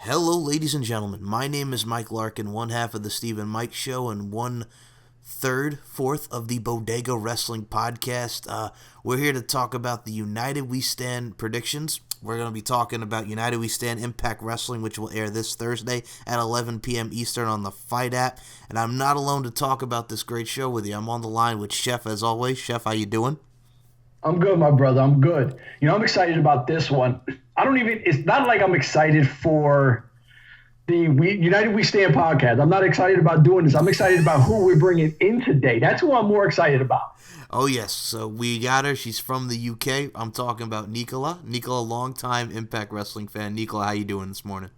Hello, ladies and gentlemen. My name is Mike Larkin, one half of the Steve and Mike Show, and one fourth of the Bodega Wrestling Podcast. We're here to talk about the United We Stand predictions. We're going to be talking about United We Stand Impact Wrestling, which will air this Thursday at 11 p.m. Eastern on the Fight app. And I'm not alone to talk about this great show with you. I'm on the line with Chef, as always. Chef, how you doing? I'm good, my brother. I'm good. I'm excited about this one. It's not like I'm excited for the United We Stand podcast. I'm not excited about doing this. I'm excited about who we're bringing in today. That's who I'm more excited about. Oh, yes. So we got her. She's from the UK. I'm talking about Nicola. Nicola, longtime Impact Wrestling fan. Nicola, how you doing this morning?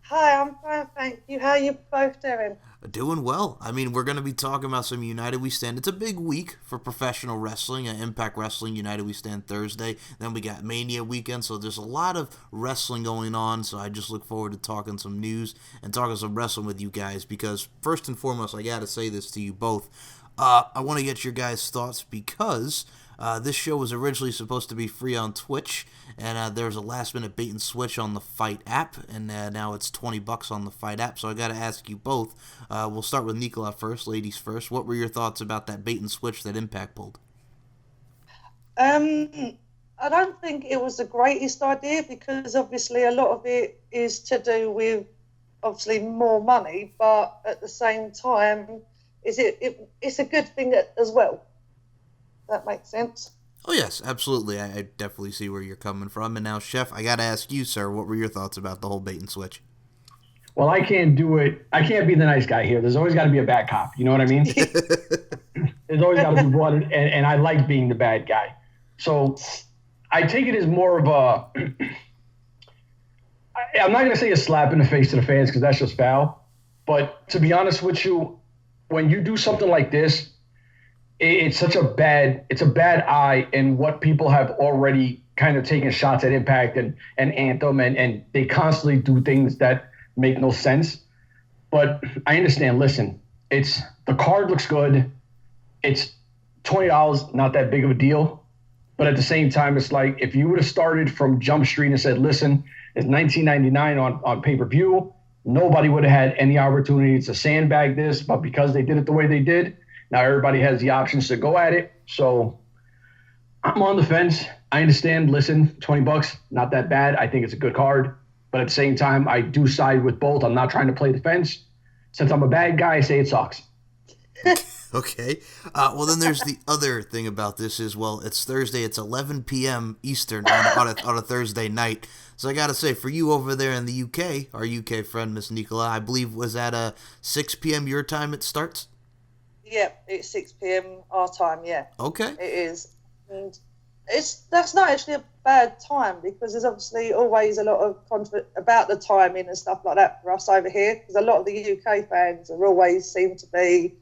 Hi, I'm fine, thank you. How are you both doing? Doing well. I mean, we're going to be talking about some United We Stand. It's a big week for professional wrestling. Impact Wrestling, United We Stand Thursday. Then we got Mania weekend, so there's a lot of wrestling going on. So I just look forward to talking some news and talking some wrestling with you guys. Because first and foremost, I got to say this to you both. I want to get your guys' thoughts because this show was originally supposed to be free on Twitch, and there was a last-minute bait and switch on the Fight app, and now it's $20 on the Fight app. So I got to ask you both. We'll start with Nicola first, ladies first. What were your thoughts about that bait and switch that Impact pulled? I don't think it was the greatest idea because obviously a lot of it is to do with obviously more money, but at the same time, it's a good thing as well. That makes sense. Oh, yes, absolutely. I definitely see where you're coming from. And now, Chef, I got to ask you, sir, what were your thoughts about the whole bait and switch? Well, I can't do it. I can't be the nice guy here. There's always got to be a bad cop. You know what I mean? There's always got to be one, and I like being the bad guy. So I take it as more of a – I'm not going to say a slap in the face to the fans because that's just foul. But to be honest with you, when you do something like this, it's a bad eye in what people have already kind of taken shots at Impact and Anthem, and they constantly do things that make no sense. But I understand. Listen, the card looks good. It's $20, not that big of a deal. But at the same time, it's like if you would have started from Jump Street and said, listen, it's $19.99 on pay-per-view, nobody would have had any opportunity to sandbag this. But because they did it the way they did, now everybody has the options to go at it. So I'm on the fence. I understand. Listen, $20, not that bad. I think it's a good card. But at the same time, I do side with both. I'm not trying to play the fence. Since I'm a bad guy, I say it sucks. Okay. Well, then there's the other thing about this is, well, it's Thursday. It's 11 p.m. Eastern on a Thursday night. So I got to say, for you over there in the UK, our UK friend, Miss Nicola, I believe was at 6 p.m. your time it starts? Yeah, it's 6 p.m. our time, yeah. Okay. It is. And that's not actually a bad time because there's obviously always a lot of conflict about the timing and stuff like that for us over here because a lot of the UK fans are always seem to be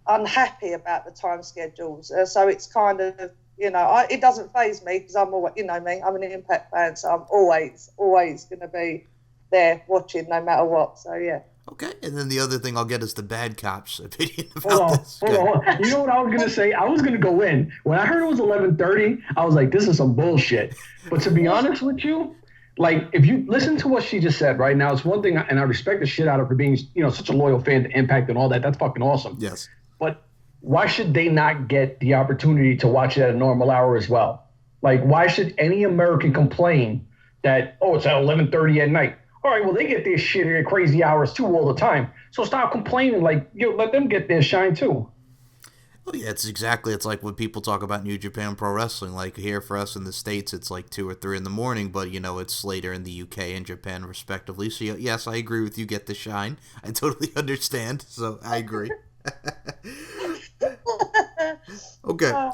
unhappy about the time schedules. So it's kind of, it doesn't faze me because I'm always, me, I'm an Impact fan, so I'm always going to be there watching no matter what. So, yeah. Okay, and then the other thing I'll get is the bad cop's opinion about this. Hold on. You know what I was going to say? I was going to go in. When I heard it was 11:30, I was like, this is some bullshit. But to be honest with you, like, if you listen to what she just said right now, it's one thing, and I respect the shit out of her being, such a loyal fan to Impact and all that. That's fucking awesome. Yes. But why should they not get the opportunity to watch it at a normal hour as well? Like, why should any American complain that, it's at 11:30 at night? All right, well, they get their shit at crazy hours, too, all the time. So stop complaining. Like, let them get their shine, too. Well, yeah, it's like when people talk about New Japan Pro Wrestling. Like, here for us in the States, it's like 2 or 3 in the morning, but, it's later in the UK and Japan, respectively. So, yes, I agree with you, get the shine. I totally understand, so I agree. Okay,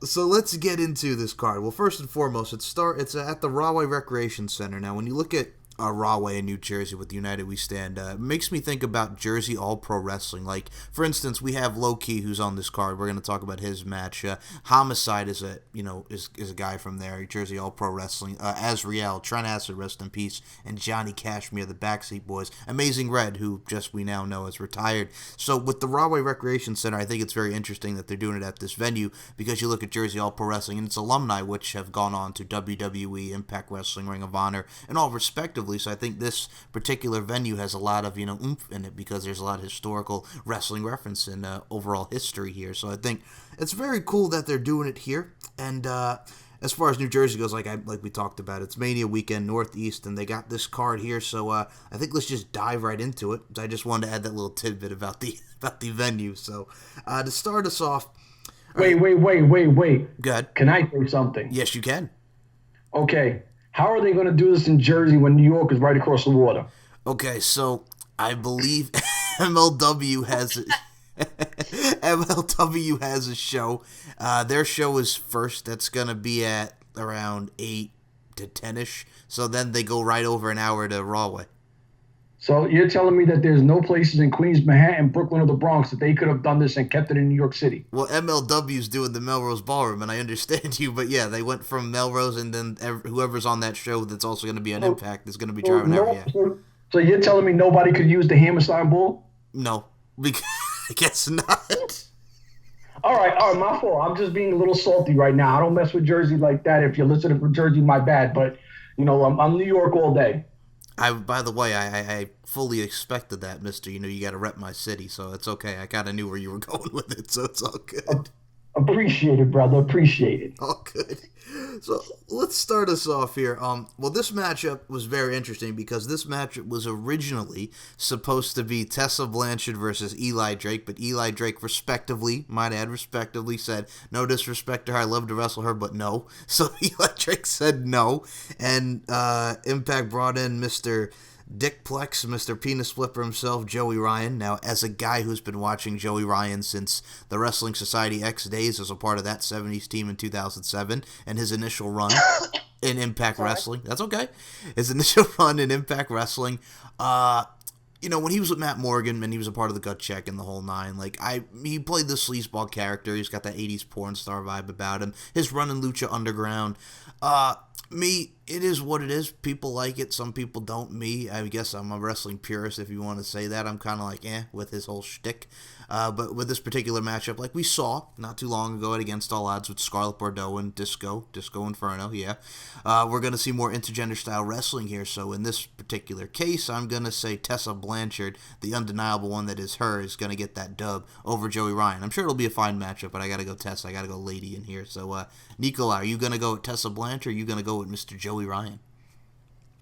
so let's get into this card. Well, first and foremost, it's at the Rahway Recreation Center. Now, when you look at Rahway in New Jersey with United We Stand, it makes me think about Jersey All Pro Wrestling. Like, for instance, we have Loki who's on this card. We're going to talk about his match. Homicide is a guy from there, Jersey All Pro Wrestling. Azriel, Trent Acid, rest in peace, and Johnny Cashmere, the Backseat Boys. Amazing Red, who just we now know is retired. So with the Rahway Recreation Center, I think it's very interesting that they're doing it at this venue because you look at Jersey All Pro Wrestling and its alumni, which have gone on to WWE, Impact Wrestling, Ring of Honor, and all respectively. respectively. So I think this particular venue has a lot of, oomph in it because there's a lot of historical wrestling reference and overall history here. So I think it's very cool that they're doing it here. And as far as New Jersey goes, like we talked about, it's Mania weekend Northeast, and they got this card here. So I think let's just dive right into it. I just wanted to add that little tidbit about the venue. So to start us off. Wait. Go ahead. Can I say something? Yes, you can. Okay. How are they going to do this in Jersey when New York is right across the water? Okay, so I believe MLW has a show. Their show is first. That's going to be at around 8 to 10-ish. So then they go right over an hour to Rahway. So you're telling me that there's no places in Queens, Manhattan, Brooklyn, or the Bronx that they could have done this and kept it in New York City? Well, MLW's doing the Melrose Ballroom, and I understand you, but yeah, they went from Melrose, and then whoever's on that show that's also going to be on Impact is going to be driving over. Yeah. So you're telling me nobody could use the Hammerstein Bull? No, because I guess not. All right, my fault. I'm just being a little salty right now. I don't mess with Jersey like that. If you're listening from Jersey, my bad. But, I'm New York all day. By the way, I fully expected that, mister. You got to rep my city, so it's okay. I kind of knew where you were going with it, so it's all good. Appreciate it, brother. Appreciate it. All good. So let's start us off here. Well, this matchup was very interesting because this matchup was originally supposed to be Tessa Blanchard versus Eli Drake, but Eli Drake respectively said, no disrespect to her, I love to wrestle her, but no. So Eli Drake said no, and Impact brought in Mr. Dick Plex, Mr. Penis Flipper himself, Joey Ryan. Now, as a guy who's been watching Joey Ryan since the Wrestling Society X days as a part of that 70s team in 2007, and his initial run in Impact Wrestling. That's okay. His initial run in Impact Wrestling, when he was with Matt Morgan and he was a part of the Gut Check and the whole nine, he played the sleazeball character. He's got that 80s porn star vibe about him. His run in Lucha Underground. It is what it is. People like it. Some people don't. I guess I'm a wrestling purist, if you want to say that. I'm kind of like, with his whole shtick. But with this particular matchup, like we saw not too long ago at Against All Odds with Scarlett Bordeaux and Disco Inferno, we're going to see more intergender style wrestling here. So in this particular case, I'm going to say Tessa Blanchard, the undeniable one that is her, is going to get that dub over Joey Ryan. I'm sure it'll be a fine matchup, but I got to go Tessa. I got to go lady in here. So, Nikolai, are you going to go with Tessa Blanchard, or are you going to go with Mr. Joey Ryan?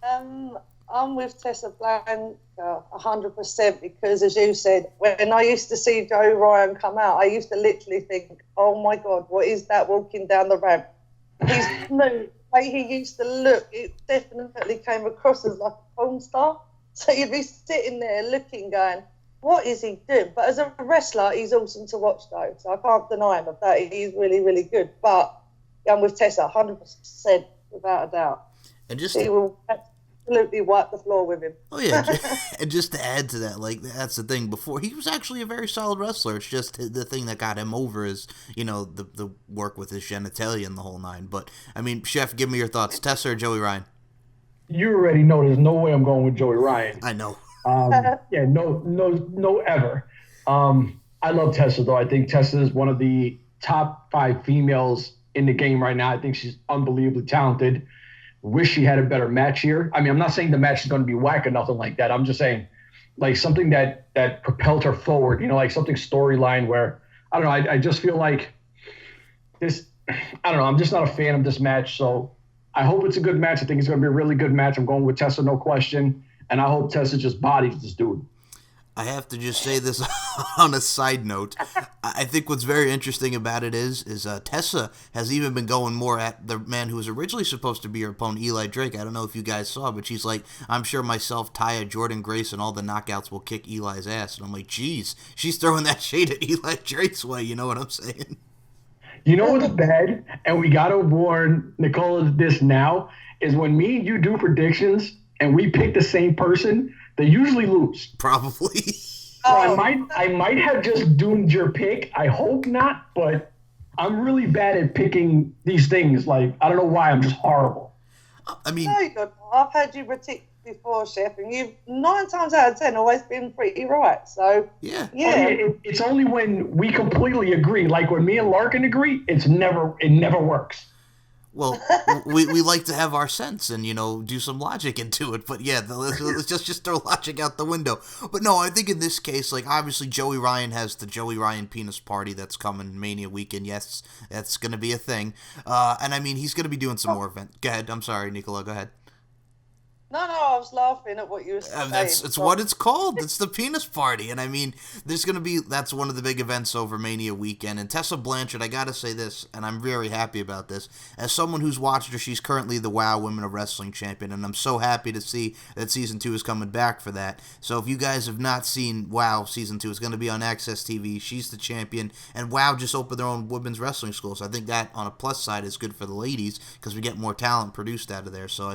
I'm with Tessa Blanchard 100% because, as you said, when I used to see Joe Ryan come out, I used to literally think, oh my God, what is that walking down the ramp? He's new. The way he used to look, it definitely came across as like a porn star. So you'd be sitting there looking, going, what is he doing? But as a wrestler, he's awesome to watch, though. So I can't deny him of that. He's really, really good. But I'm with Tessa 100% without a doubt. And he will absolutely wipe the floor with him. Oh, yeah. And just to add to that, that's the thing. Before, he was actually a very solid wrestler. It's just the thing that got him over is, the work with his genitalia and the whole nine. But, Chef, give me your thoughts. Tessa or Joey Ryan? You already know there's no way I'm going with Joey Ryan. I know. No ever. I love Tessa, though. I think Tessa is one of the top 5 females in the game right now. I think she's unbelievably talented. Wish she had a better match here. I'm not saying the match is going to be whack or nothing like that. I'm just saying, something that propelled her forward, something storyline where, I don't know, I just feel like this, I don't know, I'm just not a fan of this match. So I hope it's a good match. I think it's going to be a really good match. I'm going with Tessa, no question. And I hope Tessa just bodies this dude. I have to just say this on a side note. I think what's very interesting about it is Tessa has even been going more at the man who was originally supposed to be her opponent, Eli Drake. I don't know if you guys saw, but she's like, I'm sure myself, Taya, Jordan Grace, and all the knockouts will kick Eli's ass. And I'm like, geez, she's throwing that shade at Eli Drake's way. You know what I'm saying? You know what's bad? And we got to warn Nicola this now, is when me and you do predictions and we pick the same person, they usually lose. Probably. So I might have just doomed your pick. I hope not, but I'm really bad at picking these things. I don't know why. I'm just horrible. No, I've had you predict before, Chef, and you've 9 times out of 10 always been pretty right. So yeah. It's only when we completely agree. Like when me and Larkin agree, it never works. Well, we like to have our sense and, do some logic into it. But yeah, let's just throw logic out the window. But no, I think in this case, like, obviously Joey Ryan has the Joey Ryan penis party that's coming Mania weekend. Yes, that's going to be a thing. And I mean, he's going to be doing some more events. Go ahead. I'm sorry, Nicola. Go ahead. No, I was laughing at what you were saying. It's what it's called. It's the penis party. And I mean, that's one of the big events over Mania weekend. And Tessa Blanchard, I gotta say this, and I'm very happy about this. As someone who's watched her, she's currently the WoW Women of Wrestling champion, and I'm so happy to see that Season 2 is coming back for that. So if you guys have not seen WoW Season 2, it's going to be on Access TV. She's the champion, and WoW just opened their own women's wrestling school. So I think that, on a plus side, is good for the ladies, because we get more talent produced out of there. So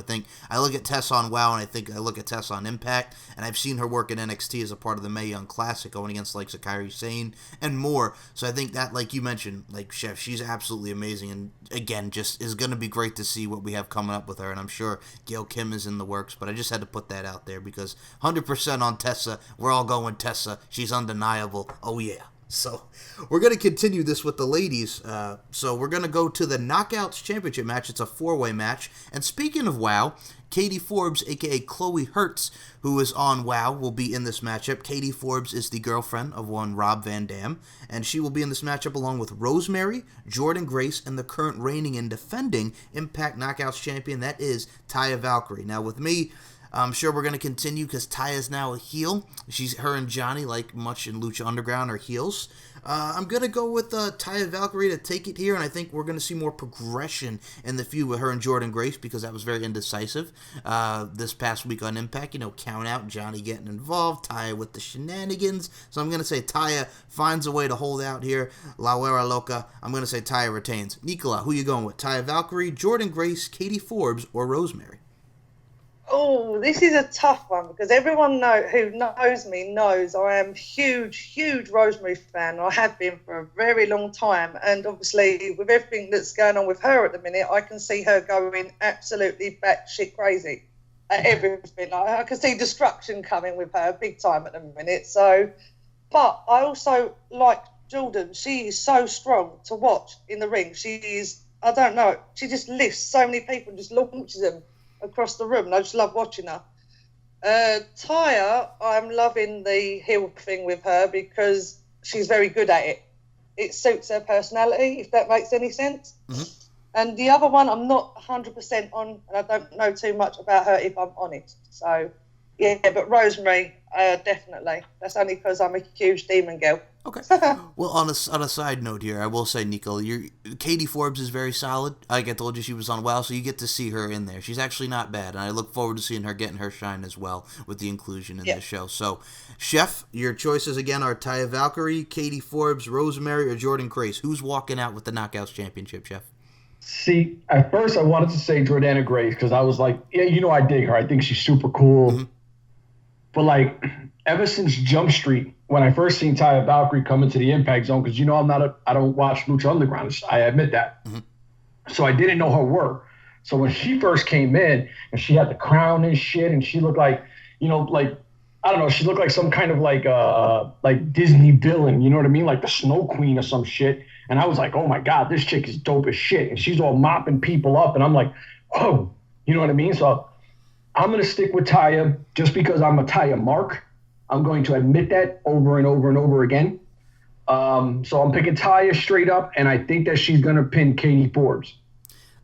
I look at Tessa on WoW, and I look at Tessa on Impact, and I've seen her work in NXT as a part of the Mae Young Classic, going against like Kairi Sane and more. So I think that, like you mentioned, like Chef, she's absolutely amazing, and again, just is going to be great to see what we have coming up with her. And I'm sure Gail Kim is in the works, but I just had to put that out there because 100% on Tessa. We're all going Tessa. She's undeniable. Oh yeah. So we're going to continue this with the ladies. So we're going to go to the Knockouts Championship match. It's a 4-way match. And speaking of WoW, Katie Forbes, a.k.a. Chloe Hertz, who is on WoW, will be in this matchup. Katie Forbes is the girlfriend of one Rob Van Dam, and she will be in this matchup along with Rosemary, Jordan Grace, and the current reigning and defending Impact Knockouts champion, that is Taya Valkyrie. Now with me, I'm sure we're going to continue because Taya's now a heel. Her and Johnny, like much in Lucha Underground, are heels. I'm going to go with Taya Valkyrie to take it here, and I think we're going to see more progression in the feud with her and Jordan Grace because that was very indecisive this past week on Impact. Count out, Johnny getting involved, Taya with the shenanigans. So I'm going to say Taya finds a way to hold out here. La Huera Loca. I'm going to say Taya retains. Nicola, who you going with? Taya Valkyrie, Jordan Grace, Katie Forbes, or Rosemary? Oh, this is a tough one because everyone who knows me knows I am huge Rosemary fan. I have been for a very long time, and obviously with everything that's going on with her at the minute, I can see her going absolutely batshit crazy at everything. I can see destruction coming with her big time at the minute. So, but I also like Jordan. She is so strong to watch in the ring. She is, I don't know, she just lifts so many people and just launches them across the room, and I just love watching her. Taya, I'm loving the heel thing with her because she's very good at it. It suits her personality, if that makes any sense. Mm-hmm. And the other one, I'm not 100% on, and I don't know too much about her, if I'm honest. So, yeah, but Rosemary, definitely. That's only because I'm a huge demon girl. Okay. Well, on a side note here, I will say, Nico, Katie Forbes is very solid. Like I told you, she was on WoW, so you get to see her in there. She's actually not bad, and I look forward to seeing her getting her shine as well with the inclusion in this show. So, Chef, your choices again are Taya Valkyrie, Katie Forbes, Rosemary, or Jordan Grace. Who's walking out with the Knockouts Championship, Chef? See, at first I wanted to say Jordana Grace because I was like, yeah, I dig her. I think she's super cool. Mm-hmm. But like, ever since Jump Street, when I first seen Taya Valkyrie come into the Impact Zone, because I don't watch Lucha Underground, I admit that. Mm-hmm. So I didn't know her work. So when she first came in and she had the crown and shit, and she looked like, I don't know, she looked like some kind of like Disney villain, you know what I mean? Like the Snow Queen or some shit. And I was like, oh my God, this chick is dope as shit. And she's all mopping people up. And I'm like, whoa, you know what I mean? So I'm going to stick with Taya just because I'm a Taya mark. I'm going to admit that over and over and over again. So I'm picking Taya straight up, and I think that she's going to pin Katie Forbes.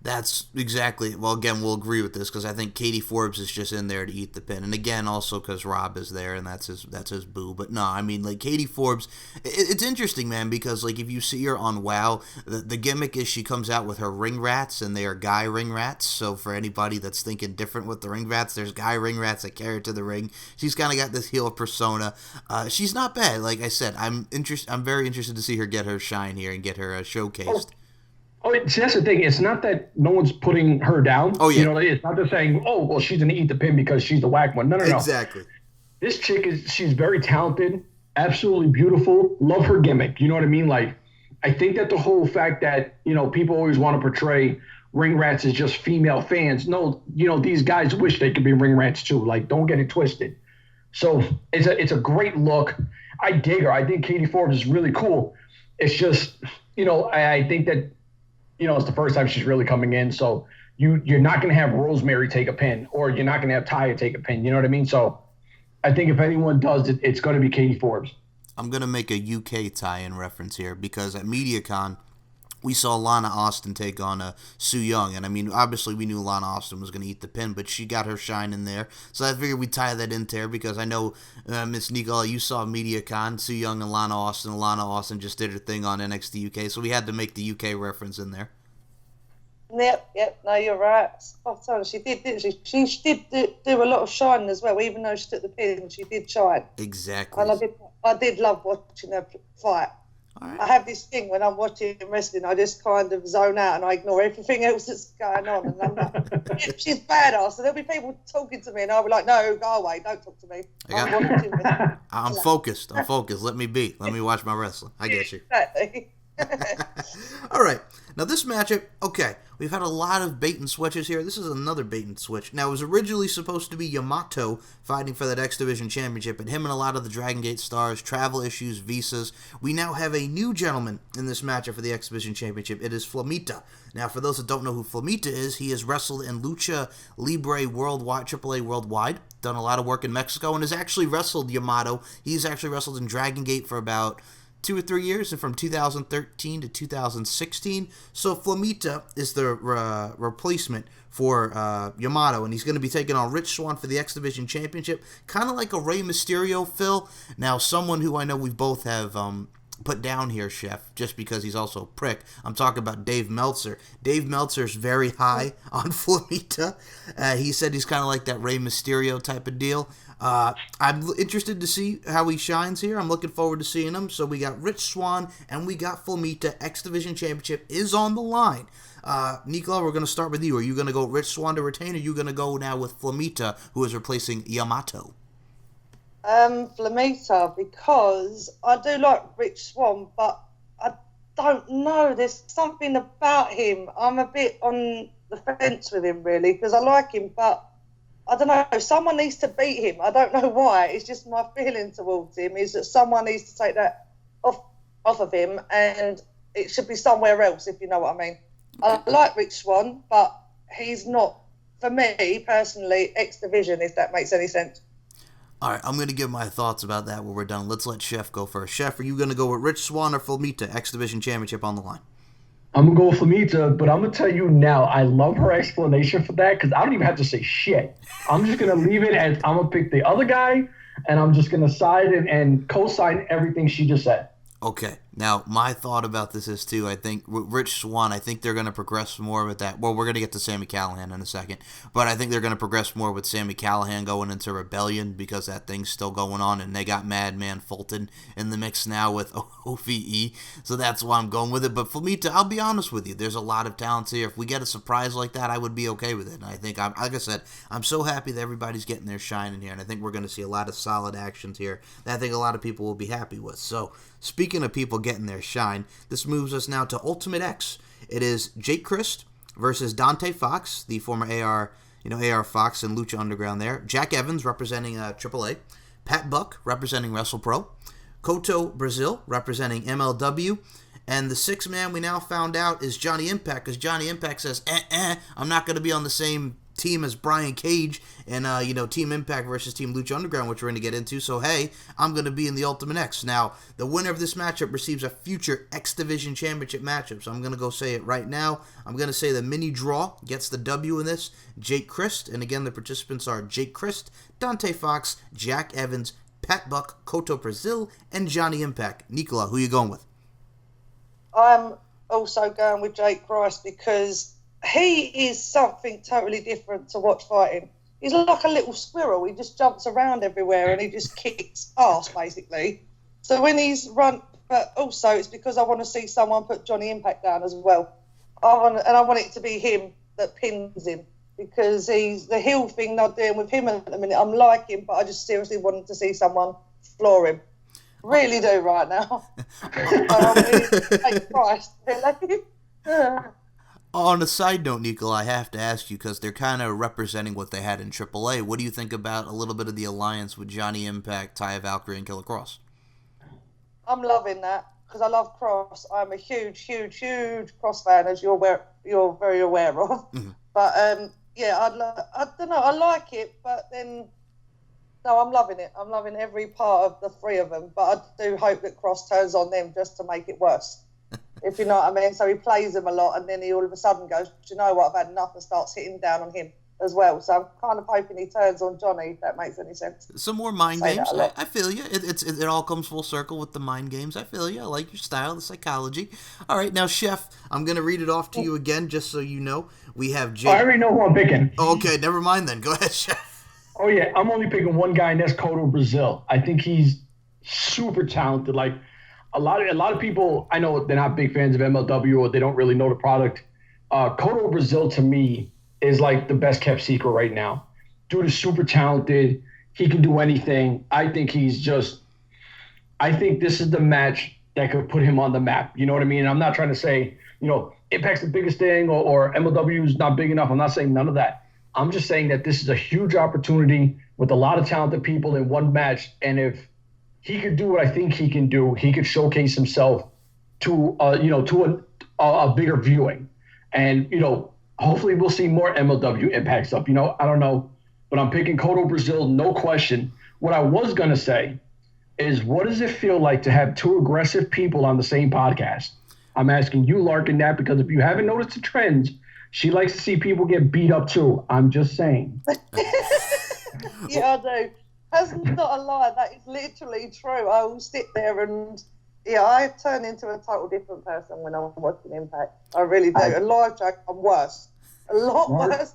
That's exactly, well, again, we'll agree with this because I think Katie Forbes is just in there to eat the pin. And again, also because Rob is there and that's his boo. But no, I mean, like, Katie Forbes, it's interesting, man, because, like, if you see her on WoW, the gimmick is she comes out with her ring rats, and they are guy ring rats. So for anybody that's thinking different with the ring rats, there's guy ring rats that carry her to the ring. She's kind of got this heel persona. She's not bad. Like I said, I'm very interested to see her get her shine here and get her showcased. Oh, see, that's the thing. It's not that no one's putting her down. Oh, yeah. It's not just saying, oh, well, she's going to eat the pin because she's the whack one. No. Exactly. This chick she's very talented, absolutely beautiful. Love her gimmick. You know what I mean? Like, I think that the whole fact that, people always want to portray ring rats as just female fans. No, these guys wish they could be ring rats too. Like, don't get it twisted. So it's a great look. I dig her. I think Katie Forbes is really cool. It's just, I think that it's the first time she's really coming in. So you're not going to have Rosemary take a pin, or you're not going to have Taya take a pin. You know what I mean? So I think if anyone does it, it's going to be Katie Forbes. I'm going to make a UK tie-in reference here because at MediaCon, we saw Lana Austin take on Su Yung. And, I mean, obviously we knew Lana Austin was going to eat the pin, but she got her shine in there. So I figured we'd tie that into there because I know, Miss Nicola, you saw MediaCon, Su Yung and Lana Austin. Lana Austin just did her thing on NXT UK, so we had to make the UK reference in there. Yep. No, you're right. Spot on. She did, didn't she? She did do a lot of shining as well. Even though she took the pin, she did shine. Exactly. And I did love watching her fight. Right. I have this thing when I'm watching wrestling, I just kind of zone out and I ignore everything else that's going on. And I'm like, she's badass. So there'll be people talking to me and I'll be like, no, go away, don't talk to me. I'm focused. Let me be. Let me watch my wrestling. I get you. Exactly. All right. Now this matchup, okay, we've had a lot of bait and switches here. This is another bait and switch. Now it was originally supposed to be Yamato fighting for that X Division Championship, but him and a lot of the Dragon Gate stars, travel issues, visas. We now have a new gentleman in this matchup for the X Division Championship. It is Flamita. Now for those that don't know who Flamita is, he has wrestled in Lucha Libre Worldwide, AAA Worldwide, done a lot of work in Mexico, and has actually wrestled Yamato. He's actually wrestled in Dragon Gate for about 2 or 3 years, and from 2013 to 2016. So Flamita is the replacement for Yamato, and he's going to be taking on Rich Swann for the X Division Championship, kind of like a Rey Mysterio, Phil. Now, someone who I know we both have put down here, Chef, just because he's also a prick. I'm talking about Dave Meltzer. Dave Meltzer's very high on Flamita. He said he's kind of like that Rey Mysterio type of deal. I'm interested to see how he shines here. I'm looking forward to seeing him. So we got Rich Swann and we got Flamita. X Division Championship is on the line. Nicola, we're going to start with you. Are you going to go Rich Swann to retain, or are you going to go now with Flamita, who is replacing Yamato? Flamita, because I do like Rich Swann, but I don't know. There's something about him. I'm a bit on the fence with him, really, because I like him, but I don't know. Someone needs to beat him. I don't know why. It's just my feeling towards him is that someone needs to take that off of him, and it should be somewhere else, if you know what I mean. I like Rich Swann, but he's not, for me personally, X Division, if that makes any sense. All right, I'm going to give my thoughts about that when we're done. Let's let Chef go first. Chef, are you going to go with Rich Swann or Flamita, X Division Championship on the line? I'm going to go with Flamita, but I'm going to tell you now, I love her explanation for that because I don't even have to say shit. I'm just going to leave it as I'm going to pick the other guy, and I'm just going to side and co-sign everything she just said. Okay. Now, my thought about this is, too, I think Rich Swann, I think they're going to progress more with that. Well, we're going to get to Sami Callihan in a second, but I think they're going to progress more with Sami Callihan going into Rebellion because that thing's still going on, and they got Madman Fulton in the mix now with OVE, so that's why I'm going with it. But Flamita, I'll be honest with you, there's a lot of talents here. If we get a surprise like that, I would be okay with it. And I think, like I said, I'm so happy that everybody's getting their shine in here, and I think we're going to see a lot of solid actions here that I think a lot of people will be happy with. So, speaking of people getting their shine, this moves us now to Ultimate X. It is Jake Crist versus Dante Fox, the former AR Fox and Lucha Underground there. Jack Evans representing AAA. Pat Buck representing WrestlePro. Koto Brazil representing MLW. And the sixth man we now found out is Johnny Impact, because Johnny Impact says, I'm not going to be on the same team as Brian Cage and Team Impact versus Team Lucha Underground, which we're going to get into. So hey, I'm going to be in the Ultimate X. Now, the winner of this matchup receives a future X Division Championship matchup. So I'm going to go say it right now. I'm going to say the mini draw gets the W in this. Jake Crist, and again the participants are Jake Crist, Dante Fox, Jack Evans, Pat Buck, Koto Brazil, and Johnny Impact. Nicola, who you going with? I'm also going with Jake Crist because he is something totally different to watch fighting. He's like a little squirrel. He just jumps around everywhere and he just kicks ass, basically. So when he's run, but also it's because I want to see someone put Johnny Impact down as well. I want it to be him that pins him, because he's the heel thing they're doing with him at the minute. I'm liking, but I just seriously wanted to see someone floor him. Really do right now. Jake Crist, really. On a side note, Nicola, I have to ask you, because they're kind of representing what they had in AAA. What do you think about a little bit of the alliance with Johnny Impact, Taya Valkyrie, and Killer Cross? I'm loving that. because I love Cross. I'm a huge Cross fan, as you're very aware of. Mm-hmm. But I don't know. I like it, but then no, I'm loving it. I'm loving every part of the three of them. But I do hope that Cross turns on them just to make it worse, if you know what I mean. So he plays them a lot, and then he all of a sudden goes, "Do you know what? I've had enough," and starts hitting down on him as well. So I'm kind of hoping he turns on Johnny, if that makes any sense. Some more mind games. I feel you. It all comes full circle with the mind games. I feel you. I like your style, the psychology. All right, now, Chef, I'm going to read it off to you again just so you know. We have Jake. I already know who I'm picking. Oh, okay, never mind then. Go ahead, Chef. Oh, yeah, I'm only picking one guy, and that's Koto Brazil. I think he's super talented. Like, a lot of people, I know they're not big fans of MLW or they don't really know the product. Koto Brazil, to me, is like the best kept secret right now. Dude is super talented. He can do anything. I think this is the match that could put him on the map. You know what I mean? And I'm not trying to say, Impact's the biggest thing or MLW is not big enough. I'm not saying none of that. I'm just saying that this is a huge opportunity with a lot of talented people in one match. And if he could do what I think he can do, he could showcase himself to a bigger viewing. And, hopefully we'll see more MLW Impact stuff. I don't know, but I'm picking Koto Brazil, no question. What I was going to say is, what does it feel like to have two aggressive people on the same podcast? I'm asking you, Larkin, that because if you haven't noticed the trends, she likes to see people get beat up too. I'm just saying. Yeah, I do. That's not a lie. That is literally true. I will sit there and, I turn into a total different person when I'm watching Impact. I really do. A live track, I'm worse. A lot worse.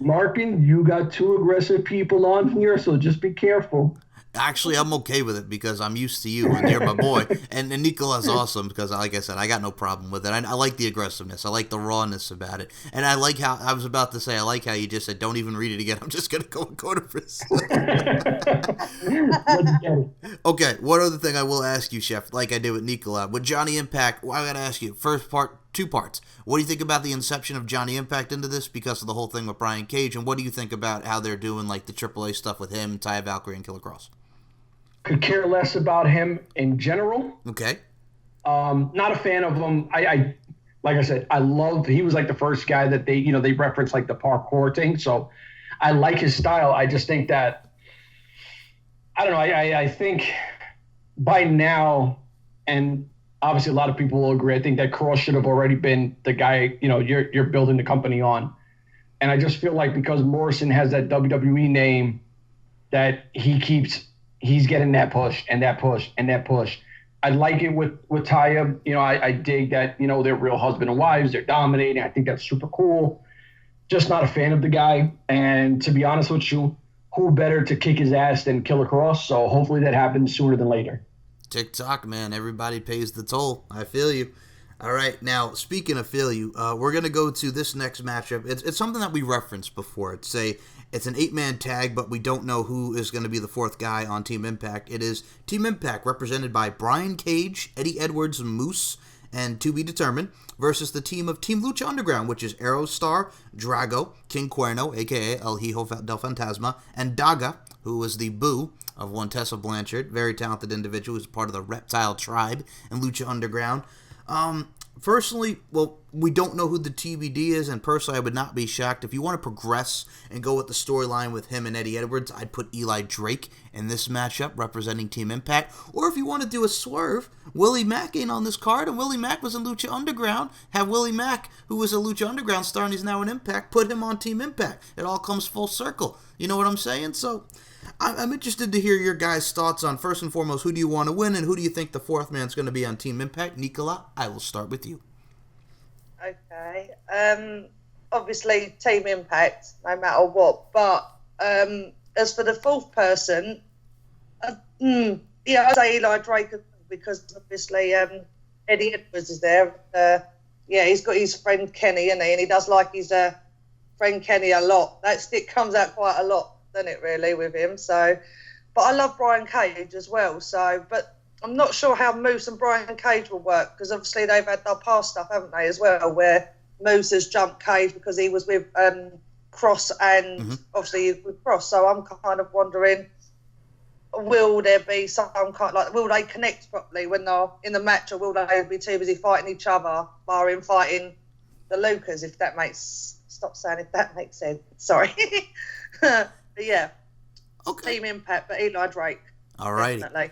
Larkin, you got two aggressive people on here, so just be careful. Actually, I'm okay with it because I'm used to you and you're my boy. And Nicola's awesome because, like I said, I got no problem with it. I like the aggressiveness. I like the rawness about it. And I like how, I was about to say, I like how you just said, don't even read it again. I'm just going to go with Koto Brazil. Okay, one other thing I will ask you, Chef, like I did with Nicola. With Johnny Impact, I got to ask you, first part, two parts. What do you think about the inception of Johnny Impact into this because of the whole thing with Brian Cage? And what do you think about how they're doing like the AAA stuff with him, Taya Valkyrie, and Killer Cross? Could care less about him in general. Okay. Not a fan of him. I like I said, he was like the first guy that they referenced like the parkour thing. So I like his style. I just think that, I don't know. I think by now, and obviously a lot of people will agree, I think that Cross should have already been the guy, you're building the company on. And I just feel like because Morrison has that WWE name that he's getting that push and that push and that push. I like it with Taya. I dig that, they're real husband and wives. They're dominating. I think that's super cool. Just not a fan of the guy. And to be honest with you, who better to kick his ass than Killer Cross? So hopefully that happens sooner than later. TikTok, man. Everybody pays the toll. I feel you. All right, now, speaking of feel you, we're going to go to this next matchup. It's something that we referenced before. It's an 8-man tag, but we don't know who is going to be the fourth guy on Team Impact. It is Team Impact, represented by Brian Cage, Eddie Edwards, Moose, and To Be Determined, versus the team of Team Lucha Underground, which is Aerostar, Drago, King Cuerno, a.k.a. El Hijo del Fantasma, and Daga, who was the boo of one Tessa Blanchard, very talented individual who's part of the Reptile Tribe in Lucha Underground. Personally, well, we don't know who the TBD is, and personally, I would not be shocked. If you want to progress and go with the storyline with him and Eddie Edwards, I'd put Eli Drake in this matchup representing Team Impact. Or if you want to do a swerve, Willie Mack ain't on this card, and Willie Mack was in Lucha Underground. Have Willie Mack, who was a Lucha Underground star and he's now in Impact, put him on Team Impact. It all comes full circle. You know what I'm saying? So I'm interested to hear your guys' thoughts on, first and foremost, who do you want to win, and who do you think the fourth man's going to be on Team Impact? Nicola, I will start with you. Okay. Obviously, Team Impact, no matter what. But as for the fourth person, I'd say Eli Drake, because obviously Eddie Edwards is there. He's got his friend Kenny, and he does like his friend Kenny a lot. That stick comes out quite a lot, doesn't it, really, with him? So, but I love Brian Cage as well. So, but I'm not sure how Moose and Brian Cage will work, because obviously they've had their past stuff, haven't they, as well, where Moose has jumped Cage because he was with Cross and obviously with Cross. So I'm kind of wondering will there be some kind, like, will they connect properly when they're in the match, or will they be too busy fighting each other, barring fighting the Lucas, if that makes, stop saying if that makes sense, sorry. But yeah, Okay. Team Impact, but Eli Drake. All righty. Definitely.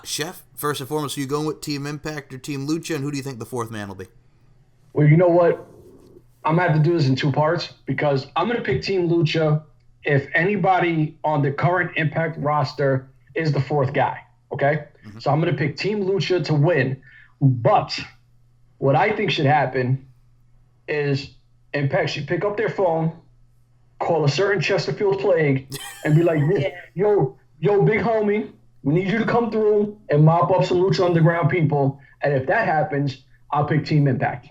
Chef, first and foremost, are you going with Team Impact or Team Lucha, and who do you think the fourth man will be? Well, you know what? I'm going to have to do this in two parts because I'm going to pick Team Lucha if anybody on the current Impact roster is the fourth guy, okay? Mm-hmm. So I'm going to pick Team Lucha to win. But what I think should happen is Impact should pick up their phone, call a certain Chesterfield Plague, and be like, yo, big homie, we need you to come through and mop up some Lucha Underground people. And if that happens, I'll pick Team Impact.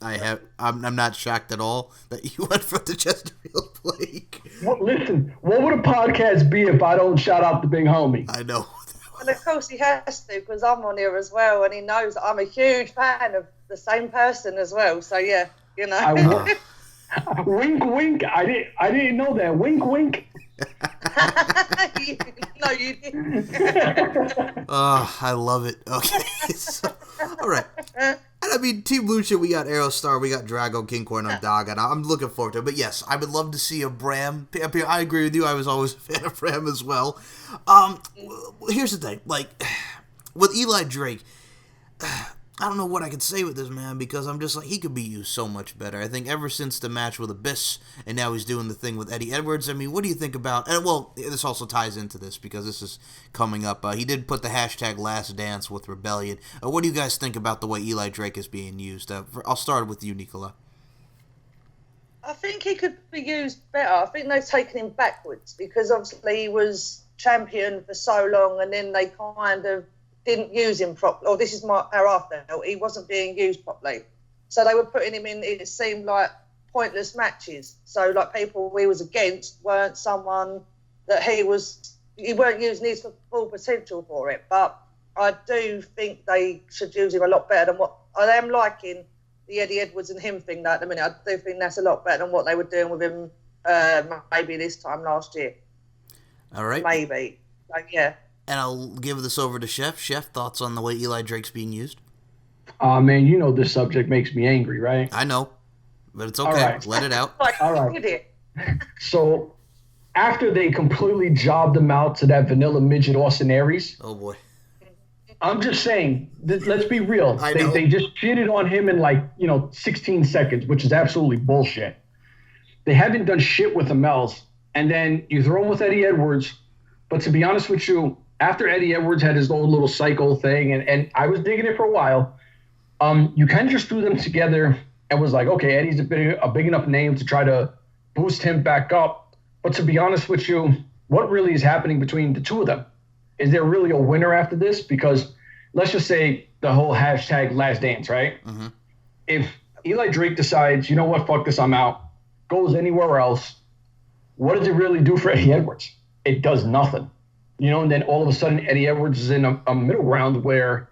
I'm not shocked at all that you went for the Chesterfield Plague. Well, listen, what would a podcast be if I don't shout out the big homie? I know. And of course he has to, because I'm on here as well, and he knows I'm a huge fan of the same person as well. So yeah, you know. Wink, wink. I didn't know that. Wink, wink. No, you didn't. Oh, I love it. Okay. So, all right. And I mean, Team Lucha, we got Aerostar, we got Drago, King Corn, and Dog, and I'm looking forward to it. But yes, I would love to see a Bram. I agree with you. I was always a fan of Bram as well. Here's the thing. Like, with Eli Drake, I don't know what I can say with this man, because I'm just like, he could be used so much better. I think ever since the match with Abyss, and now he's doing the thing with Eddie Edwards. I mean, what do you think about, and well, this also ties into this because this is coming up. He did put the hashtag Last Dance with Rebellion. What do you guys think about the way Eli Drake is being used? I'll start with you, Nicola. I think he could be used better. I think they've taken him backwards, because obviously he was champion for so long, and then they kind of didn't use him properly. Or this is how I felt. He wasn't being used properly. So they were putting him in, it seemed like, pointless matches. So like people he was against weren't someone that he weren't using his full potential for it. But I do think they should use him a lot better than what I am liking the Eddie Edwards and him thing at the minute. I do think that's a lot better than what they were doing with him maybe this time last year. All right. Maybe. Like, yeah. And I'll give this over to Chef. Chef, thoughts on the way Eli Drake's being used? Man, you know this subject makes me angry, right? I know, but it's okay. Right. Let it out. All right. So after they completely jobbed him out to that vanilla midget Austin Aries. Oh, boy. I'm just saying, let's be real. I know. They just cheated on him in 16 seconds, which is absolutely bullshit. They haven't done shit with him else. And then you throw him with Eddie Edwards. But to be honest with you, after Eddie Edwards had his own little cycle thing, and I was digging it for a while, you kind of just threw them together and was like, okay, Eddie's a big enough name to try to boost him back up. But to be honest with you, what really is happening between the two of them? Is there really a winner after this? Because let's just say the whole hashtag Last Dance, right? Mm-hmm. If Eli Drake decides, you know what, fuck this, I'm out, goes anywhere else, what does it really do for Eddie Edwards? It does nothing. And then all of a sudden Eddie Edwards is in a middle ground where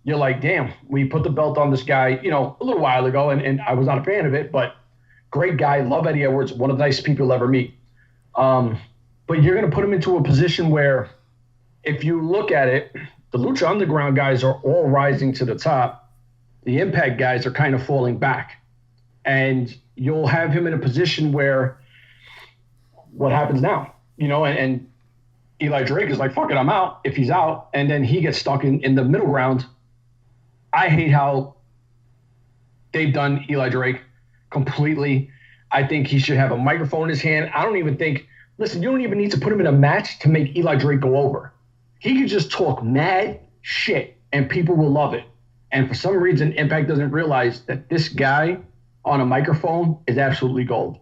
you're like, damn, we put the belt on this guy, a little while ago, and I was not a fan of it, but great guy, love Eddie Edwards, one of the nicest people you'll ever meet. But you're going to put him into a position where, if you look at it, the Lucha Underground guys are all rising to the top. The Impact guys are kind of falling back. And you'll have him in a position where, what happens now? And Eli Drake is like, fuck it, I'm out. If he's out, and then he gets stuck in the middle ground. I hate how they've done Eli Drake completely. I think he should have a microphone in his hand. I don't even think, listen, you don't even need to put him in a match to make Eli Drake go over. He could just talk mad shit, and people will love it. And for some reason, Impact doesn't realize that this guy on a microphone is absolutely gold.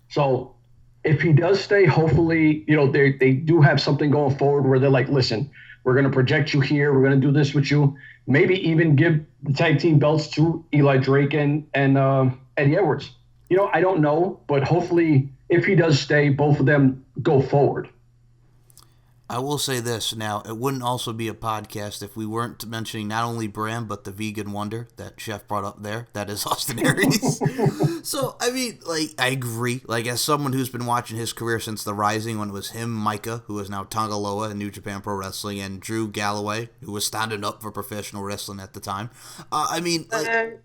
So if he does stay, hopefully, they do have something going forward where they're like, listen, we're going to project you here. We're going to do this with you. Maybe even give the tag team belts to Eli Drake and Eddie Edwards. I don't know, but hopefully if he does stay, both of them go forward. I will say this now, it wouldn't also be a podcast if we weren't mentioning not only Bram, but the vegan wonder that Chef brought up there. That is Austin Aries. So, I mean, like, I agree. Like, as someone who's been watching his career since The Rising, when it was him, Micah, who is now Tangaloa in New Japan Pro Wrestling, and Drew Galloway, who was standing up for professional wrestling at the time. I mean, like...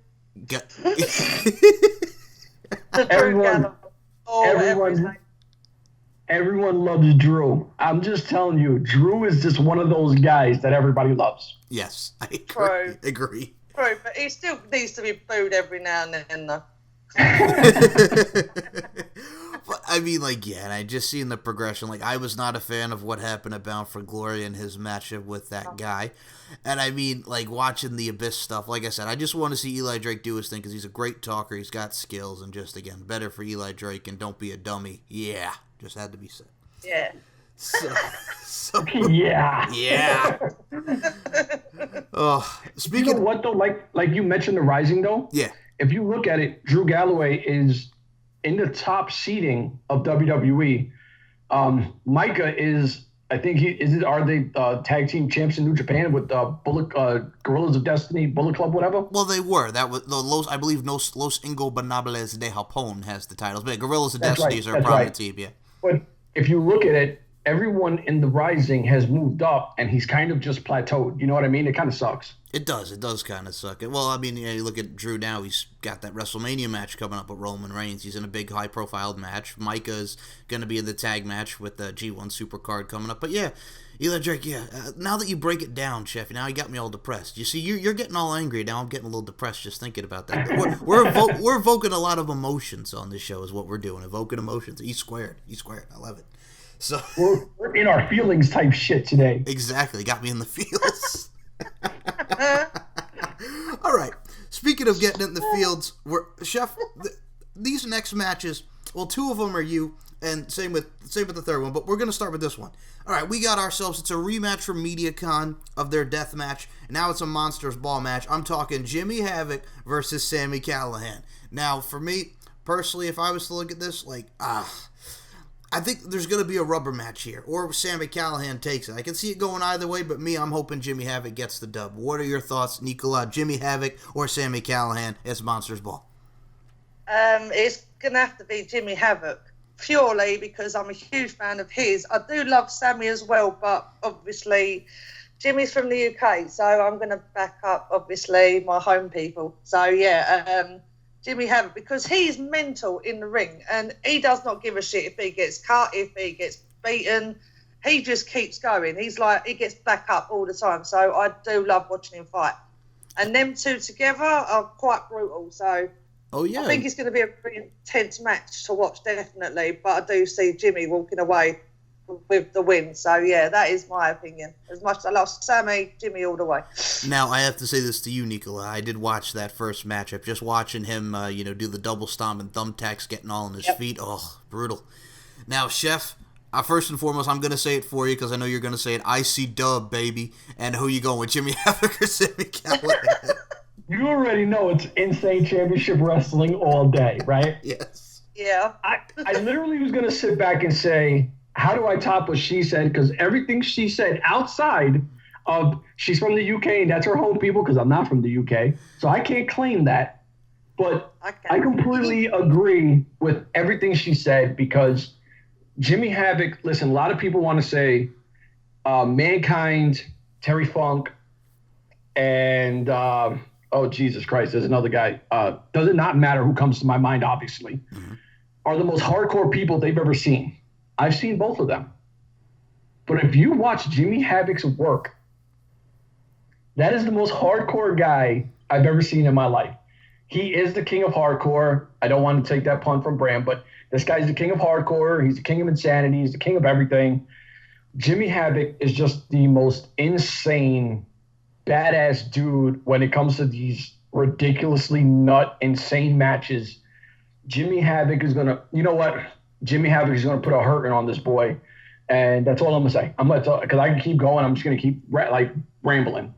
Everyone loves Drew. I'm just telling you, Drew is just one of those guys that everybody loves. Yes, I agree. True, but he still needs to be booed every now and then, though. But, I mean, like, yeah, and I just seen the progression. Like, I was not a fan of what happened at Bound for Glory and his matchup with that guy. And, I mean, like, watching the Abyss stuff, like I said, I just want to see Eli Drake do his thing because he's a great talker. He's got skills. And just, again, better for Eli Drake and don't be a dummy. Yeah. Just had to be said. Yeah. So yeah. Yeah. Oh, speaking. You know what though? Like you mentioned the Rising though. Yeah. If you look at it, Drew Galloway is in the top seeding of WWE. Micah is, I think are they tag team champs in New Japan with Guerrillas of Destiny, Bullet Club, whatever? Well, they were. That was I believe Los Ingobernables de Japón has the titles, but Guerrillas of Destiny are a prominent team. Yeah. But if you look at it, everyone in the Rising has moved up, and he's kind of just plateaued. You know what I mean? It kind of sucks. It does. It does kind of suck. Well, I mean, you look at Drew now. He's got that WrestleMania match coming up with Roman Reigns. He's in a big, high-profile match. Micah's going to be in the tag match with the G1 Supercard coming up. But, yeah, Eli Drake, now that you break it down, Chef, now you got me all depressed. You see, you're getting all angry. Now I'm getting a little depressed just thinking about that. We're evoking a lot of emotions on this show is what we're doing. Evoking emotions. E squared. I love it. So we're in our feelings type shit today. Exactly. Got me in the feels. All right. Speaking of getting in the fields, Chef, these next matches, well, two of them are you, and same with the third one, but we're going to start with this one. All right, we got ourselves, it's a rematch from MediaCon of their death match, and now it's a Monsters Ball match. I'm talking Jimmy Havoc versus Sami Callihan. Now, for me, personally, if I was to look at this, I think there's going to be a rubber match here, or Sami Callihan takes it. I can see it going either way, but I'm hoping Jimmy Havoc gets the dub. What are your thoughts, Nicola? Jimmy Havoc or Sami Callihan as Monsters Ball? It's going to have to be Jimmy Havoc, purely because I'm a huge fan of his. I do love Sami as well, but obviously Jimmy's from the UK, so I'm going to back up, obviously, my home people. So, yeah, Jimmy Havoc, because he's mental in the ring and he does not give a shit if he gets cut, if he gets beaten. He just keeps going. He's like, he gets back up all the time. So I do love watching him fight. And them two together are quite brutal. So I think it's going to be a pretty intense match to watch, definitely. But I do see Jimmy walking away with the win. So, yeah, that is my opinion. As much as I love Sami, Jimmy all the way. Now, I have to say this to you, Nicola. I did watch that first matchup. Just watching him, do the double stomp and thumbtacks getting all on his feet. Oh, brutal. Now, Chef, first and foremost, I'm going to say it for you because I know you're going to say it. I see dub, baby. And who you going with, Jimmy Havoc or Sami Callihan? You already know it's Insane Championship Wrestling all day, right? Yes. Yeah. I literally was going to sit back and say, how do I top what she said? Because everything she said outside of she's from the UK and that's her home people, because I'm not from the UK, so I can't claim that. But I completely agree with everything she said because Jimmy Havoc, listen, a lot of people want to say Mankind, Terry Funk, and Jesus Christ, there's another guy. Does it not matter who comes to my mind, obviously, are the most hardcore people they've ever seen. I've seen both of them. But if you watch Jimmy Havoc's work, that is the most hardcore guy I've ever seen in my life. He is the king of hardcore. I don't want to take that pun from Bram, but this guy's the king of hardcore. He's the king of insanity. He's the king of everything. Jimmy Havoc is just the most insane, badass dude when it comes to these ridiculously insane matches. Jimmy Havoc is going to, you know what? Jimmy Havoc is going to put a hurting on this boy, and that's all I'm going to say. I'm going to because I can keep going. I'm just going to keep rambling.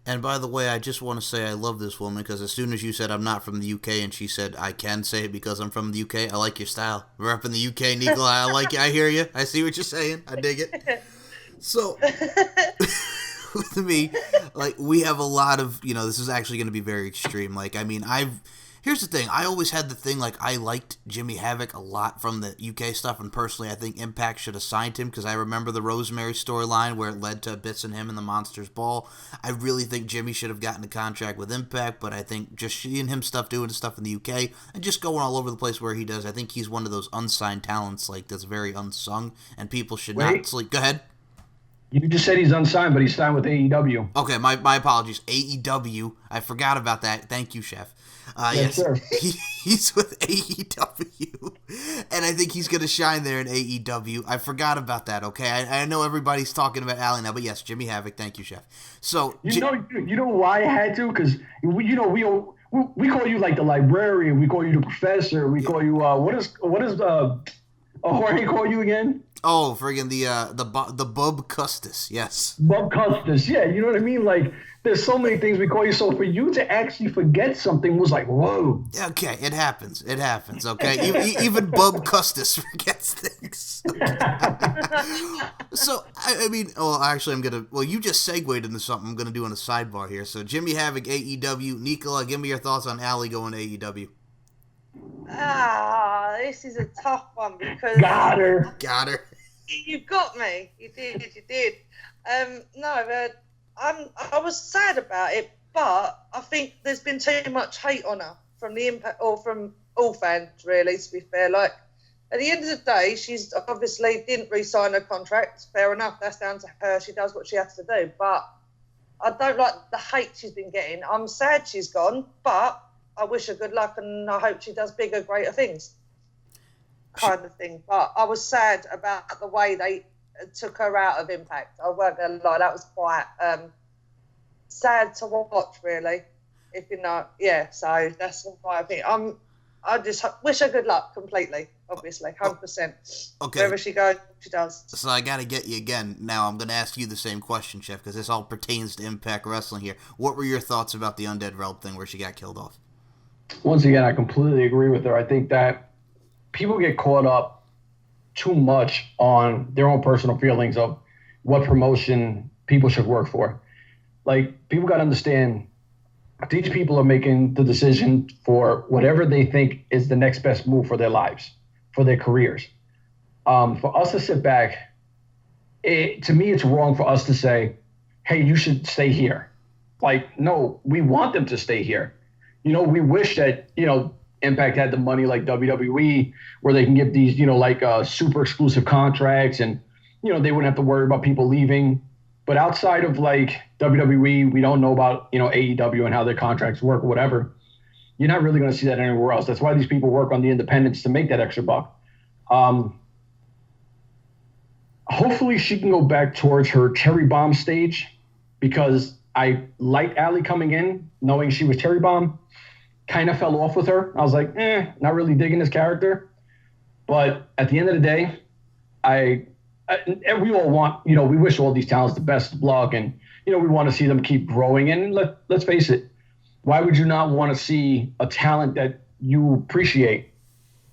And by the way, I just want to say I love this woman because as soon as you said I'm not from the UK and she said I can say it because I'm from the UK, I like your style. We're up in the UK, Nicola. I like it. I hear you. I see what you're saying. I dig it. So, with me, like, we have a lot of, this is actually going to be very extreme. Like, I mean, here's the thing. I always had the thing, like, I liked Jimmy Havoc a lot from the UK stuff, and personally, I think Impact should have signed him, because I remember the Rosemary storyline where it led to Bits and him in the Monsters Ball. I really think Jimmy should have gotten a contract with Impact, but I think just seeing him doing stuff in the UK, and just going all over the place where he does, I think he's one of those unsigned talents, like, that's very unsung, and people should not sleep. Go ahead. You just said he's unsigned, but he's signed with AEW. Okay, my apologies. AEW. I forgot about that. Thank you, Chef. Yes, sir. He's with AEW, and I think he's going to shine there in AEW. I forgot about that, okay? I know everybody's talking about Allie now, but yes, Jimmy Havoc. Thank you, Chef. So you know why I had to? Because we call you like the librarian. We call you the professor. We call you what is Jorge call you again? Oh, friggin' the Bub Custis, yes. Bub Custis, yeah, you know what I mean? Like, there's so many things we call you. So for you to actually forget something was like, whoa. Okay, it happens, okay? Even Bub Custis forgets things. So, I mean, actually, you just segued into something I'm going to do on a sidebar here. So, Jimmy Havoc, AEW. Nicola, give me your thoughts on Allie going to AEW. This is a tough one because... Got her. You got me. You did. I was sad about it, but I think there's been too much hate on her from the Impact, or from all fans, really, to be fair. Like, at the end of the day, she's obviously didn't re-sign her contract. Fair enough, that's down to her. She does what she has to do. But I don't like the hate she's been getting. I'm sad she's gone, but I wish her good luck, and I hope she does bigger, greater things, kind of thing. But I was sad about the way they took her out of Impact. I weren't going to lie, that was quite sad to watch, really. If you know, yeah. So that's why I think I just wish her good luck completely. Obviously, 100%. Okay. Wherever she goes, she does. So I got to get you again. Now I'm going to ask you the same question, Chef, because this all pertains to Impact Wrestling here. What were your thoughts about the Undead Realm thing where she got killed off? Once again, I completely agree with her. I think that people get caught up too much on their own personal feelings of what promotion people should work for. Like, people got to understand, these people are making the decision for whatever they think is the next best move for their lives, for their careers. For us to sit back, to me, it's wrong for us to say, hey, you should stay here. Like, no, we want them to stay here. We wish that, Impact had the money like WWE, where they can get these, super exclusive contracts, and, they wouldn't have to worry about people leaving. But outside of like WWE, we don't know about, AEW and how their contracts work or whatever. You're not really going to see that anywhere else. That's why these people work on the independents, to make that extra buck. Hopefully she can go back towards her cherry bomb stage, because I liked Allie coming in, knowing she was cherry bomb. Kind of fell off with her. I was like, not really digging this character. But at the end of the day, and we all want, we wish all these talents the best of luck, and, we want to see them keep growing. And let's face it, why would you not want to see a talent that you appreciate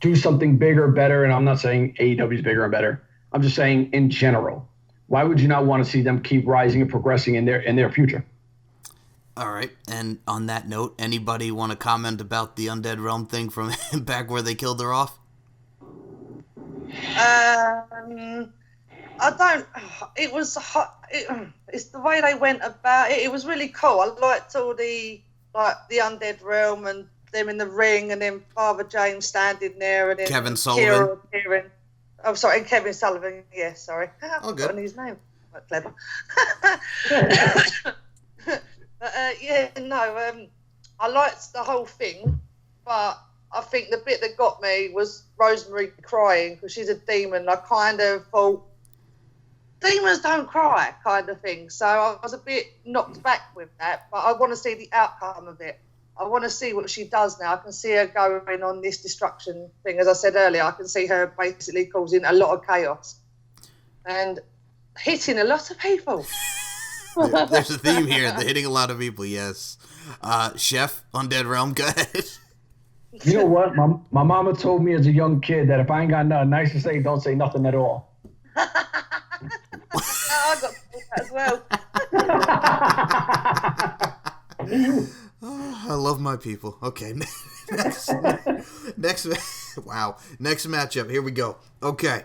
do something bigger, better? And I'm not saying AEW is bigger and better. I'm just saying in general. Why would you not want to see them keep rising and progressing in their future? All right, and on that note, anybody want to comment about the Undead Realm thing from back where they killed her off? I don't. It was. It's the way they went about it. It was really cool. I liked all the Undead Realm and them in the ring, and then Father James standing there, and then Kevin Sullivan. I'm sorry, and Kevin Sullivan. Yeah, sorry. I've forgotten his name. Quite clever. But I liked the whole thing, but I think the bit that got me was Rosemary crying, because she's a demon. I kind of thought, demons don't cry, kind of thing. So I was a bit knocked back with that, but I want to see the outcome of it. I want to see what she does now. I can see her going on this destruction thing. As I said earlier, I can see her basically causing a lot of chaos and hitting a lot of people. There's a theme here. They're hitting a lot of people, yes. Chef, Undead Realm, go ahead. You know what? My mama told me as a young kid that if I ain't got nothing nice to say, don't say nothing at all. I got that as well. Oh, I love my people. Okay, next matchup. Here we go. Okay,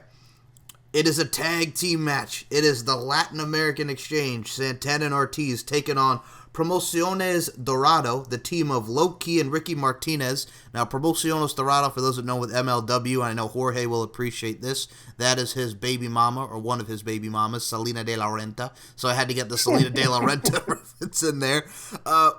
it is a tag team match. It is the Latin American Exchange, Santana and Ortiz taking on Promociones Dorado, the team of Loki and Ricky Martinez. Now, Promociones Dorado, for those that know with MLW, I know Jorge will appreciate this. That is his baby mama, or one of his baby mamas, Salina de la Renta. So I had to get the Salina de la Renta reference in there.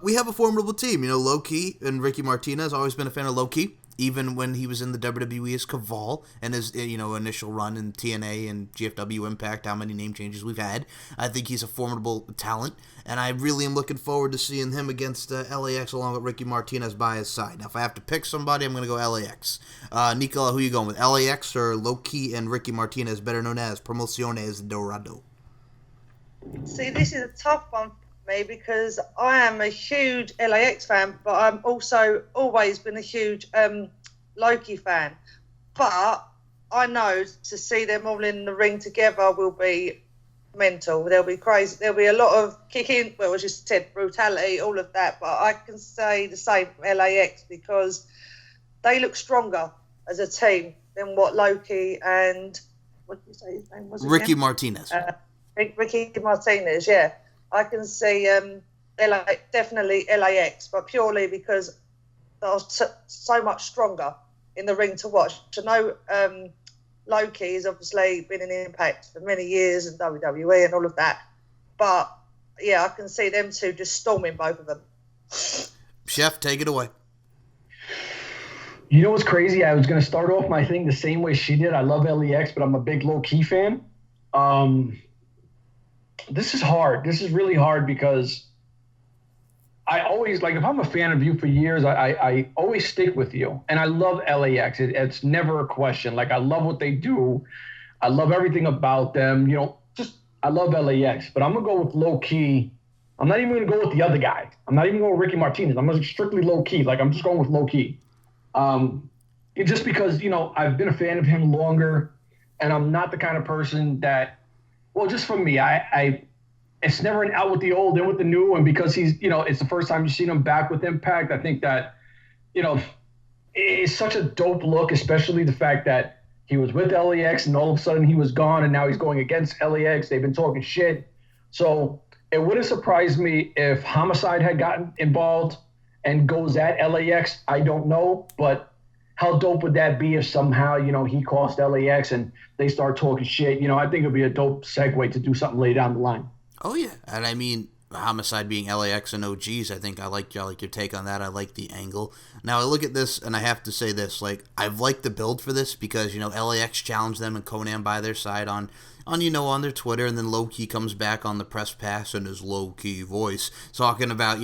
We have a formidable team. You know, Loki and Ricky Martinez, always been a fan of Loki, even when he was in the WWE as Caval and his initial run in TNA and GFW Impact, how many name changes we've had. I think he's a formidable talent, and I really am looking forward to seeing him against LAX along with Ricky Martinez by his side. Now, if I have to pick somebody, I'm going to go LAX. Nicola, who are you going with, LAX or Loki and Ricky Martinez, better known as Promociones Dorado? See, this is a tough one for me because I am a huge LAX fan, but I'm also always been a huge Loki fan. But I know to see them all in the ring together will be mental. There'll be crazy. There'll be a lot of kicking, well, as you said, brutality, all of that. But I can say the same from LAX because they look stronger as a team than what Loki and, what did you say his name was again? Ricky Martinez. Ricky Martinez, yeah. I can see definitely LAX, but purely because they're so much stronger in the ring to watch. To know Loki has obviously been in Impact for many years and WWE and all of that. But, yeah, I can see them two just storming both of them. Chef, take it away. You know what's crazy? I was going to start off my thing the same way she did. I love LEX, but I'm a big Low-Key fan. This is hard. This is really hard because I always, like, if I'm a fan of you for years, I always stick with you. And I love LAX. It's never a question. Like, I love what they do. I love everything about them. I love LAX. But I'm going to go with low-key. I'm not even going to go with the other guy. I'm not even going with Ricky Martinez. I'm going to strictly low-key. Like, I'm just going with low-key. Just because, I've been a fan of him longer. And I'm not the kind of person that, well, just for me, it's never an out with the old, in with the new. And because he's, it's the first time you've seen him back with Impact, I think that, it's such a dope look, especially the fact that he was with LAX and all of a sudden he was gone and now he's going against LAX. They've been talking shit. So it wouldn't surprise me if Homicide had gotten involved and goes at LAX. I don't know, but how dope would that be if somehow, he cost LAX and they start talking shit? I think it'd be a dope segue to do something later down the line. Oh, yeah. And I mean, Homicide being LAX and OGs, I think I like your take on that. I like the angle. Now, I look at this, and I have to say this. Like, I've liked the build for this because, LAX challenged them and Conan by their side on their Twitter, and then Loki comes back on the press pass in his low-key voice talking about,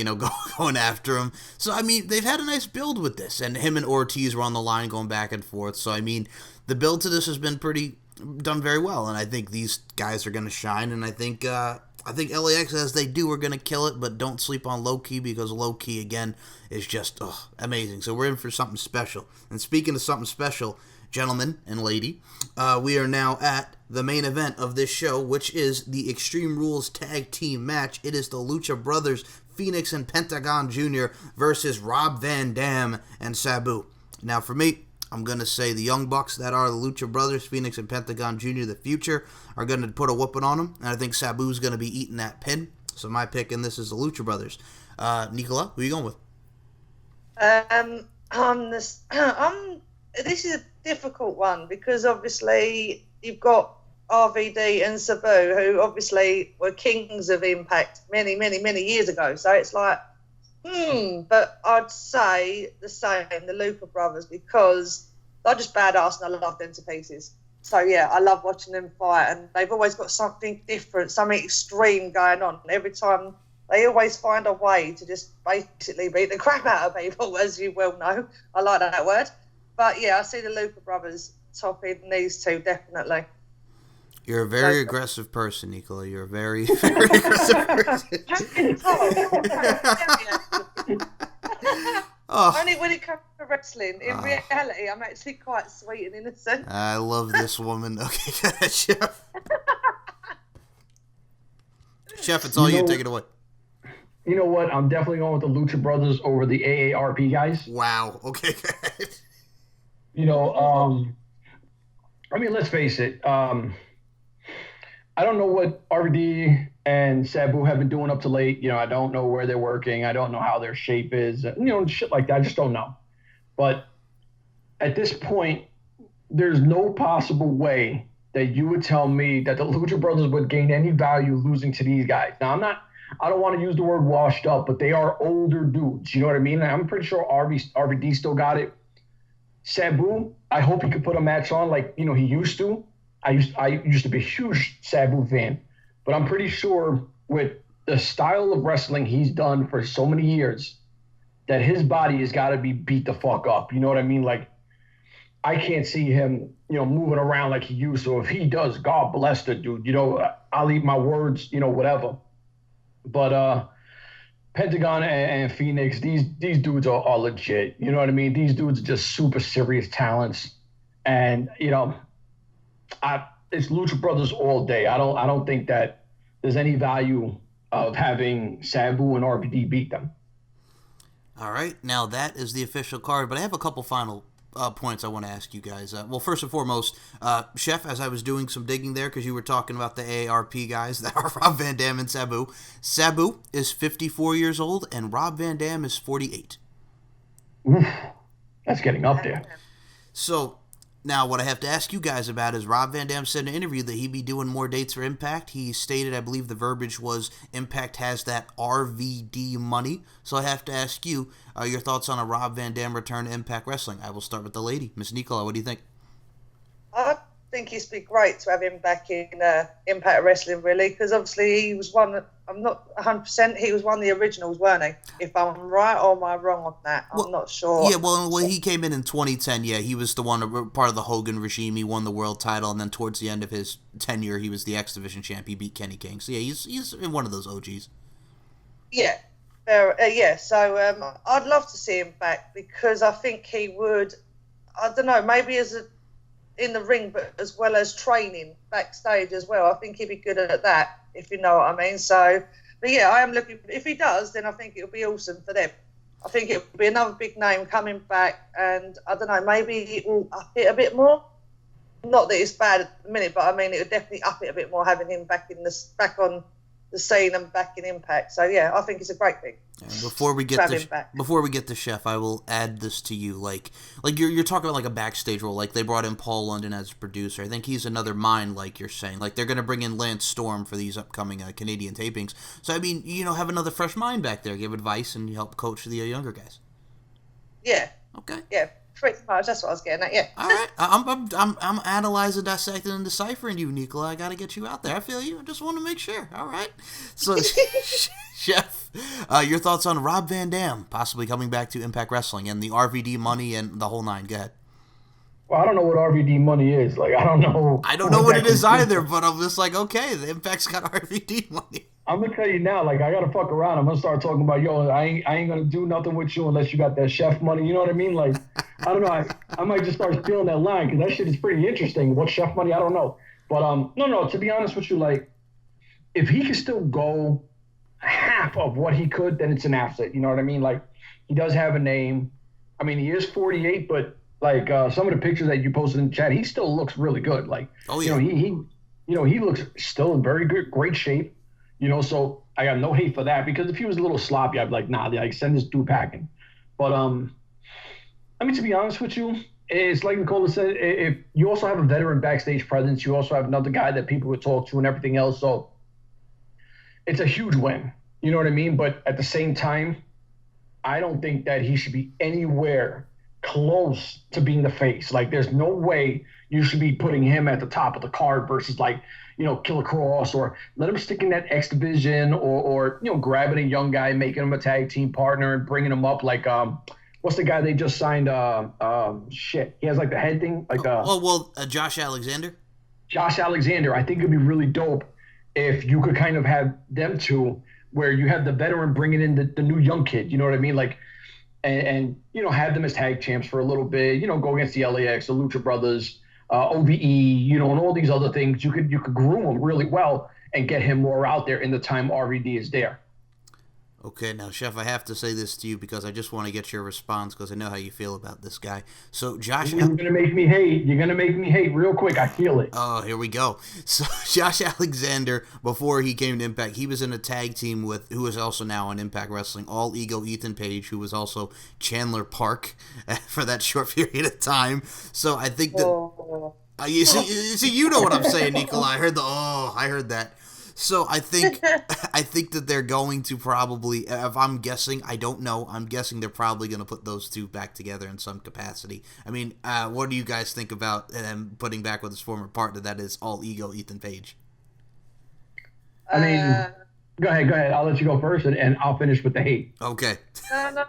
going after him. So, I mean, they've had a nice build with this, and him and Ortiz were on the line going back and forth. So, I mean, the build to this has been done very well, and I think these guys are going to shine, and I think LAX, as they do, are going to kill it, but don't sleep on Loki because Loki, again, is just amazing. So we're in for something special. And speaking of something special, gentlemen and lady, we are now at the main event of this show, which is the Extreme Rules Tag Team match. It is the Lucha Brothers, Phoenix and Pentagon Jr. versus Rob Van Dam and Sabu. Now, for me, I'm going to say the Young Bucks that are the Lucha Brothers, Phoenix and Pentagon Jr., the future, are going to put a whooping on them. And I think Sabu's going to be eating that pin. So my pick in this is the Lucha Brothers. Nicola, who are you going with? This is a difficult one because obviously you've got RVD and Sabu, who obviously were kings of Impact many, many, many years ago. So it's like, but I'd say the same, the Lucha Brothers, because they're just badass and I love them to pieces. So, yeah, I love watching them fight, and they've always got something different, something extreme going on. Every time they always find a way to just basically beat the crap out of people, as you well know. I like that word. But, yeah, I see the Lucha Brothers topping these two, definitely. You're a very aggressive person, Nicola. You're a very, very aggressive person. Only when it comes to wrestling. In reality, I'm actually quite sweet and innocent. I love this woman. Okay, go ahead, Chef. Chef, it's all you. Take it away. You know what? I'm definitely going with the Lucha Brothers over the AARP guys. Wow. Okay, go ahead. You know, I mean, let's face it. I don't know what RVD and Sabu have been doing up to late. You know, I don't know where they're working. I don't know how their shape is. You know, shit like that. I just don't know. But at this point, there's no possible way that you would tell me that the Lucha Brothers would gain any value losing to these guys. Now, I don't want to use the word washed up, but they are older dudes. You know what I mean? I'm pretty sure RVD still got it. Sabu, I hope he could put a match on like, you know, he used to. I used to be a huge Sabu fan, but I'm pretty sure with the style of wrestling he's done for so many years that his body has got to be beat the fuck up. You know what I mean? Like, I can't see him, you know, moving around like he used to. If he does, God bless the dude. You know, I'll eat my words, you know, whatever. But Pentagon and Phoenix, these dudes are legit. You know what I mean? These dudes are just super serious talents. And, you know, it's Lucha Brothers all day. I don't think that there's any value of having Sabu and RVD beat them. All right, now that is the official card, but I have a couple final points I want to ask you guys. Well, first and foremost, Chef, as I was doing some digging there, because you were talking about the AARP guys that are Rob Van Dam and Sabu. Sabu is 54 years old, and Rob Van Dam is 48. Oof, that's getting up there. So, now, what I have to ask you guys about is Rob Van Dam said in an interview that he'd be doing more dates for Impact. He stated, I believe the verbiage was, Impact has that RVD money. So I have to ask you your thoughts on a Rob Van Dam return to Impact Wrestling. I will start with the lady. Miss Nicola, what do you think? I think it'd be great to have him back in Impact Wrestling, really, because obviously he was one, I'm not 100%, he was one of the originals, weren't he? If I'm right or am I wrong on that? I'm not sure. Yeah, well, when he came in 2010, yeah, he was the one, part of the Hogan regime. He won the world title, and then towards the end of his tenure, he was the X Division champ. He beat Kenny King. So, yeah, he's one of those OGs. Yeah. So I'd love to see him back because I think he would, I don't know, maybe in the ring, but as well as training backstage as well. I think he'd be good at that, if you know what I mean. So, but yeah, I am looking. If he does, then I think it'll be awesome for them. I think it'll be another big name coming back, and I don't know, maybe it will up it a bit more. Not that it's bad at the minute, but I mean, it would definitely up it a bit more having him back on the scene and back in Impact. So yeah, I think it's a great thing. Before we get to Chef, I will add this to you. Like you're talking about like a backstage role. Like they brought in Paul London as a producer. I think he's another mind, like you're saying. Like they're gonna bring in Lance Storm for these upcoming Canadian tapings. So I mean, you know, have another fresh mind back there, give advice and help coach the younger guys. Yeah. Okay. Yeah. Pretty much, that's what I was getting at. Yeah. All right, I'm analyzing, dissecting, and deciphering you, Nicola. I got to get you out there. I feel you. I just want to make sure. All right. So, Chef, your thoughts on Rob Van Dam possibly coming back to Impact Wrestling and the RVD money and the whole nine? Go ahead. Well, I don't know what RVD money is. Like, I don't know. I don't know what it is either, but I'm just like, okay, the Impact's got RVD money. I'm gonna tell you now, like, I gotta fuck around. I'm gonna start talking about, yo, I ain't gonna do nothing with you unless you got that chef money. You know what I mean? Like, I don't know. I might just start stealing that line because that shit is pretty interesting. What chef money? I don't know. But no. To be honest with you, like, if he could still go half of what he could, then it's an asset. You know what I mean? Like, he does have a name. I mean, he is 48, but like some of the pictures that you posted in the chat, he still looks really good. Like, oh yeah, he looks still in very great shape. You know, so I got no hate for that because if he was a little sloppy, I'd be like, nah, like send this dude packing. But I mean, to be honest with you, it's like Nicola said, if you also have a veteran backstage presence, you also have another guy that people would talk to and everything else. So it's a huge win. You know what I mean? But at the same time, I don't think that he should be anywhere close to being the face. Like, there's no way you should be putting him at the top of the card versus, like, you know, Killer Cross, or let him stick in that X Division, or you know, grabbing a young guy, making him a tag team partner and bringing him up like what's the guy they just signed? Shit, he has like the head thing, like Josh Alexander. Josh Alexander, I think it'd be really dope if you could kind of have them two where you have the veteran bringing in the new young kid. You know what I mean? Like, and have them as tag champs for a little bit. Go against the LAX, the Lucha Brothers, OVE, and all these other things. You could groom him really well and get him more out there in the time RVD is there. Okay, now, Chef, I have to say this to you because I just want to get your response because I know how you feel about this guy. So, Josh... You're going to make me hate. You're going to make me hate real quick. I feel it. Oh, here we go. So, Josh Alexander, before he came to Impact, he was in a tag team with, who is also now on Impact Wrestling, All Ego Ethan Page, who was also Chandler Park for that short period of time. So, I think that... you see, you know what I'm saying, Nikolai. I heard that. So I think that they're going to probably, if I'm guessing, I don't know, I'm guessing they're probably going to put those two back together in some capacity. I mean, what do you guys think about them putting back with his former partner that is All Ego Ethan Page? I mean, go ahead. I'll let you go first, and I'll finish with the hate. Okay. No.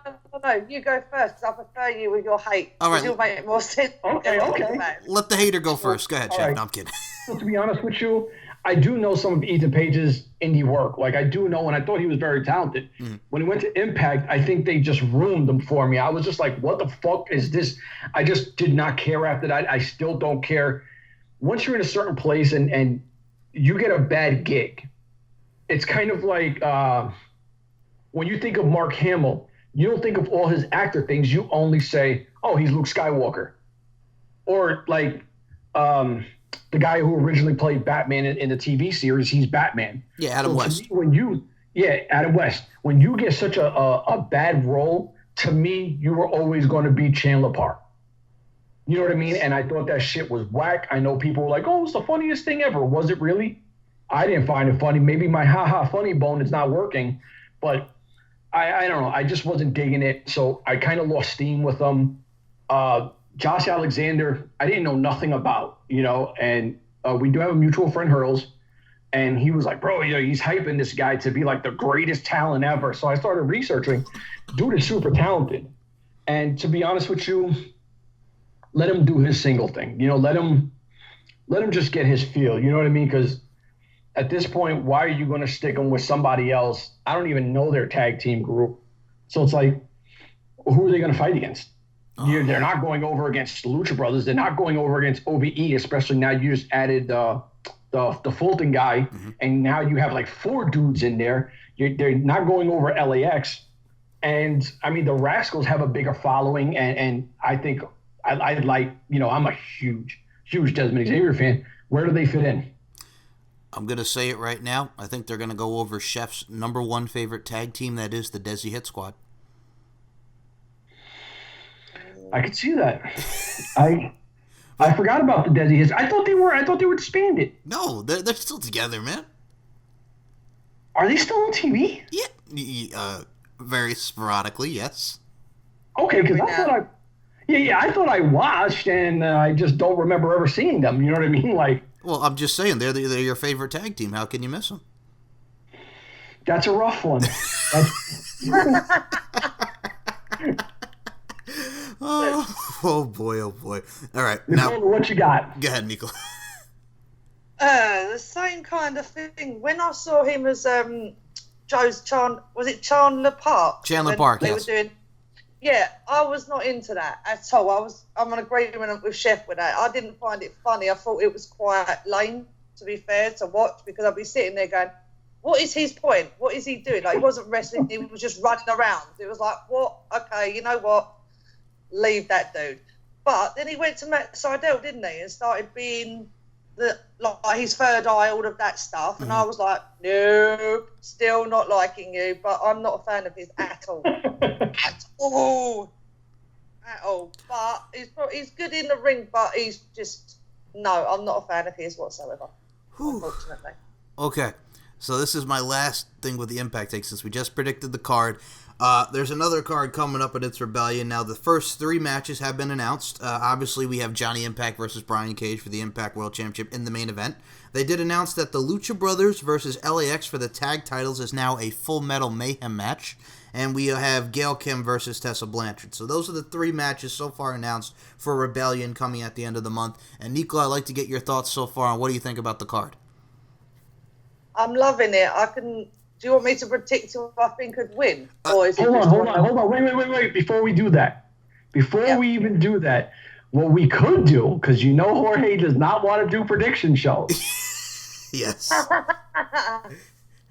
You go first, because I prefer you with your hate. All right. You'll make it more sense. Okay. Let the hater go first. Go ahead, Chef. Right. No, I'm kidding. So to be honest with you, I do know some of Ethan Page's indie work. Like, I do know, and I thought he was very talented. Mm-hmm. When he went to Impact, I think they just ruined him for me. I was just like, what the fuck is this? I just did not care after that. I still don't care. Once you're in a certain place and you get a bad gig, it's kind of like when you think of Mark Hamill, you don't think of all his actor things. You only say, oh, he's Luke Skywalker. Or like the guy who originally played Batman in the TV series, he's Batman. Yeah, Adam West. Adam West. When you get such a bad role, to me, you were always going to be Chandler Park. You know what I mean? And I thought that shit was whack. I know people were like, oh, it's the funniest thing ever. Was it really? I didn't find it funny. Maybe my ha-ha funny bone is not working. But I don't know. I just wasn't digging it. So I kind of lost steam with them. Josh Alexander, I didn't know nothing about, and we do have a mutual friend, Hurls, and he was like, bro, he's hyping this guy to be like the greatest talent ever. So I started researching. Dude is super talented. And to be honest with you, let him do his single thing. Let him just get his feel. You know what I mean? Because at this point, why are you going to stick him with somebody else? I don't even know their tag team group. So it's like, who are they going to fight against? They're not going over against the Lucha Brothers. They're not going over against OVE, especially now you just added the Fulton guy, mm-hmm. and now you have like 4 dudes in there. They're not going over LAX. And, I mean, the Rascals have a bigger following, and I think I like, I'm a huge Desmond Xavier fan. Where do they fit in? I'm going to say it right now. I think they're going to go over Chef's number 1 favorite tag team, that is the Desi Hit Squad. I could see that. I forgot about the Desi Hits. I thought they were disbanded. No, they're still together, man. Are they still on TV? Yeah, very sporadically, yes. Okay, because I thought I watched, and I just don't remember ever seeing them. You know what I mean? Like, well, I'm just saying they're your favorite tag team. How can you miss them? That's a rough one. Oh boy! All right, now what you got? Go ahead, Nico. The same kind of thing. When I saw him as was it Chandler Park? Chandler Park, yes. Were doing, yeah, I was not into that at all. I'm in agreement with Chef with that. I didn't find it funny. I thought it was quite lame, to be fair, to watch, because I'd be sitting there going, what is his point? What is he doing? Like, he wasn't wrestling, he was just running around. It was like, what? Okay, you know what? Leave that dude. But then he went to Matt Sydal, didn't he? And started being like his third eye, all of that stuff. And I was like, nope, still not liking you. But I'm not a fan of his at all. At all. But he's good in the ring, but I'm not a fan of his whatsoever, unfortunately. Okay. So this is my last thing with the Impact take since we just predicted the card. There's another card coming up at It's Rebellion. Now, the first 3 matches have been announced. Obviously, we have Johnny Impact versus Brian Cage for the Impact World Championship in the main event. They did announce that the Lucha Brothers versus LAX for the tag titles is now a Full Metal Mayhem match. And we have Gail Kim versus Tessa Blanchard. So those are the 3 matches so far announced for Rebellion coming at the end of the month. And Nicola, I'd like to get your thoughts so far on what do you think about the card? I'm loving it. Do you want me to predict who I think could win? Or is hold on. Wait. Before we do that, we even do that, what we could do, because Jorge does not want to do prediction shows. Yes.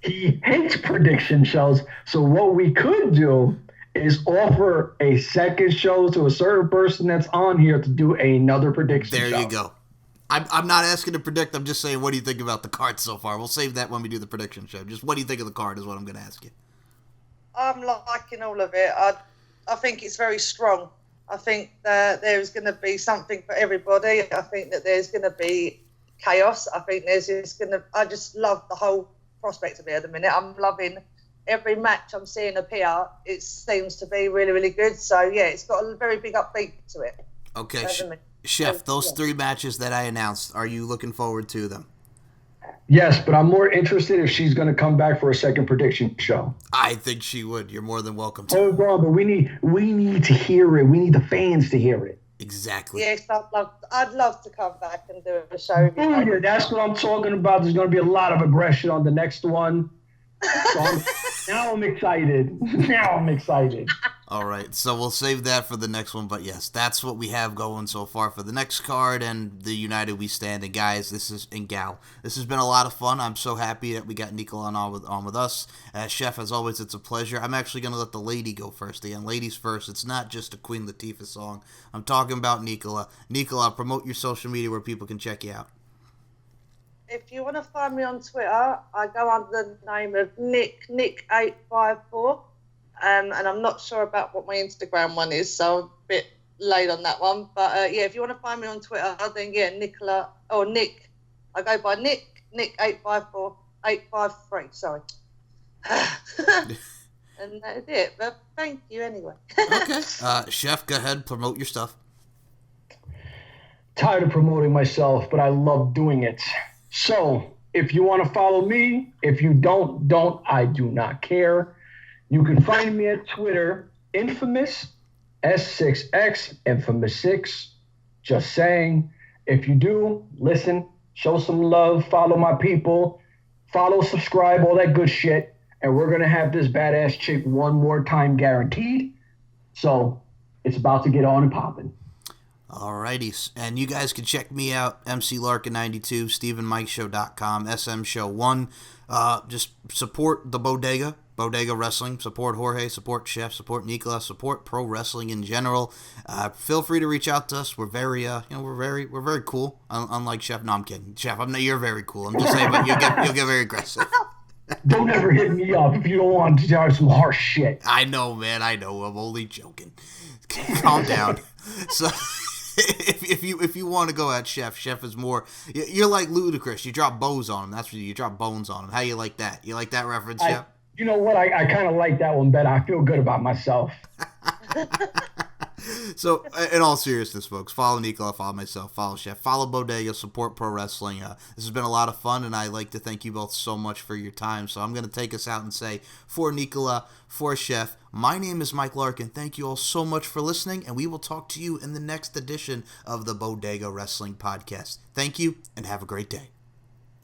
He hates prediction shows. So what we could do is offer a second show to a certain person that's on here to do another prediction show. There you go. I'm not asking to predict. I'm just saying, what do you think about the card so far? We'll save that when we do the prediction show. Just what do you think of the card is what I'm going to ask you. I'm liking all of it. I think it's very strong. I think that there's going to be something for everybody. I think that there's going to be chaos. I think I just love the whole prospect of it at the minute. I'm loving every match I'm seeing appear. It seems to be really, really good. So, yeah, it's got a very big upbeat to it. Okay, Chef, those 3 matches that I announced, are you looking forward to them? Yes, but I'm more interested if she's going to come back for a second prediction show. I think she would. You're more than welcome to. Hold on, but we need to hear it. We need the fans to hear it. Exactly. Yes, I'd love to come back and do a show. Oh, yeah, that's what I'm talking about. There's going to be a lot of aggression on the next one. So now I'm excited. All right, so we'll save that for the next one. But yes, that's what we have going so far for the next card and the United We Stand. And guys, this has been a lot of fun. I'm so happy that we got Nicola on with us. Chef, as always, it's a pleasure. I'm actually going to let the lady go first again. Ladies first. It's not just a Queen Latifah song. I'm talking about Nicola. Nicola, promote your social media where people can check you out. If you want to find me on Twitter, I go under the name of Nick854. And I'm not sure about what my Instagram one is, so I'm a bit late on that one. But, yeah, if you want to find me on Twitter, then, yeah, Nicola, or Nick. I go by Nick854, 853, sorry. And that's it. But thank you anyway. Okay. Chef, go ahead, promote your stuff. Tired of promoting myself, but I love doing it. So, if you want to follow me, if you don't, I do not care. You can find me at Twitter, infamous S6X, infamous 6. Just saying. If you do, listen, show some love, follow my people, follow, subscribe, all that good shit. And we're going to have this badass chick one more time guaranteed. So, it's about to get on and popping. Alrighty, and you guys can check me out, MCLarkin92, StephenMikeShow.com, SMShow1. Just support the Bodega Wrestling, support Jorge, support Chef, support Nicola, support pro wrestling in general. Feel free to reach out to us. We're very, we're very cool. Unlike Chef, no, I'm kidding. Chef, you're very cool. I'm just saying, but you'll get very aggressive. Don't ever hit me up if you don't want to do some harsh shit. I know, man. I know. I'm only joking. Calm down. So. If you want to go at Chef is more. You're like Ludacris. You drop bows on him. That's what you drop bones on him. How you like that? You like that reference, Chef? You know what? I kind of like that one better. I feel good about myself. So, in all seriousness, folks, follow Nicola, follow myself, follow Chef, follow Bodega, support pro wrestling. This has been a lot of fun, and I'd like to thank you both so much for your time. So I'm going to take us out and say, for Nicola, for Chef, my name is Mike Larkin. Thank you all so much for listening, and we will talk to you in the next edition of the Bodega Wrestling Podcast. Thank you, and have a great day.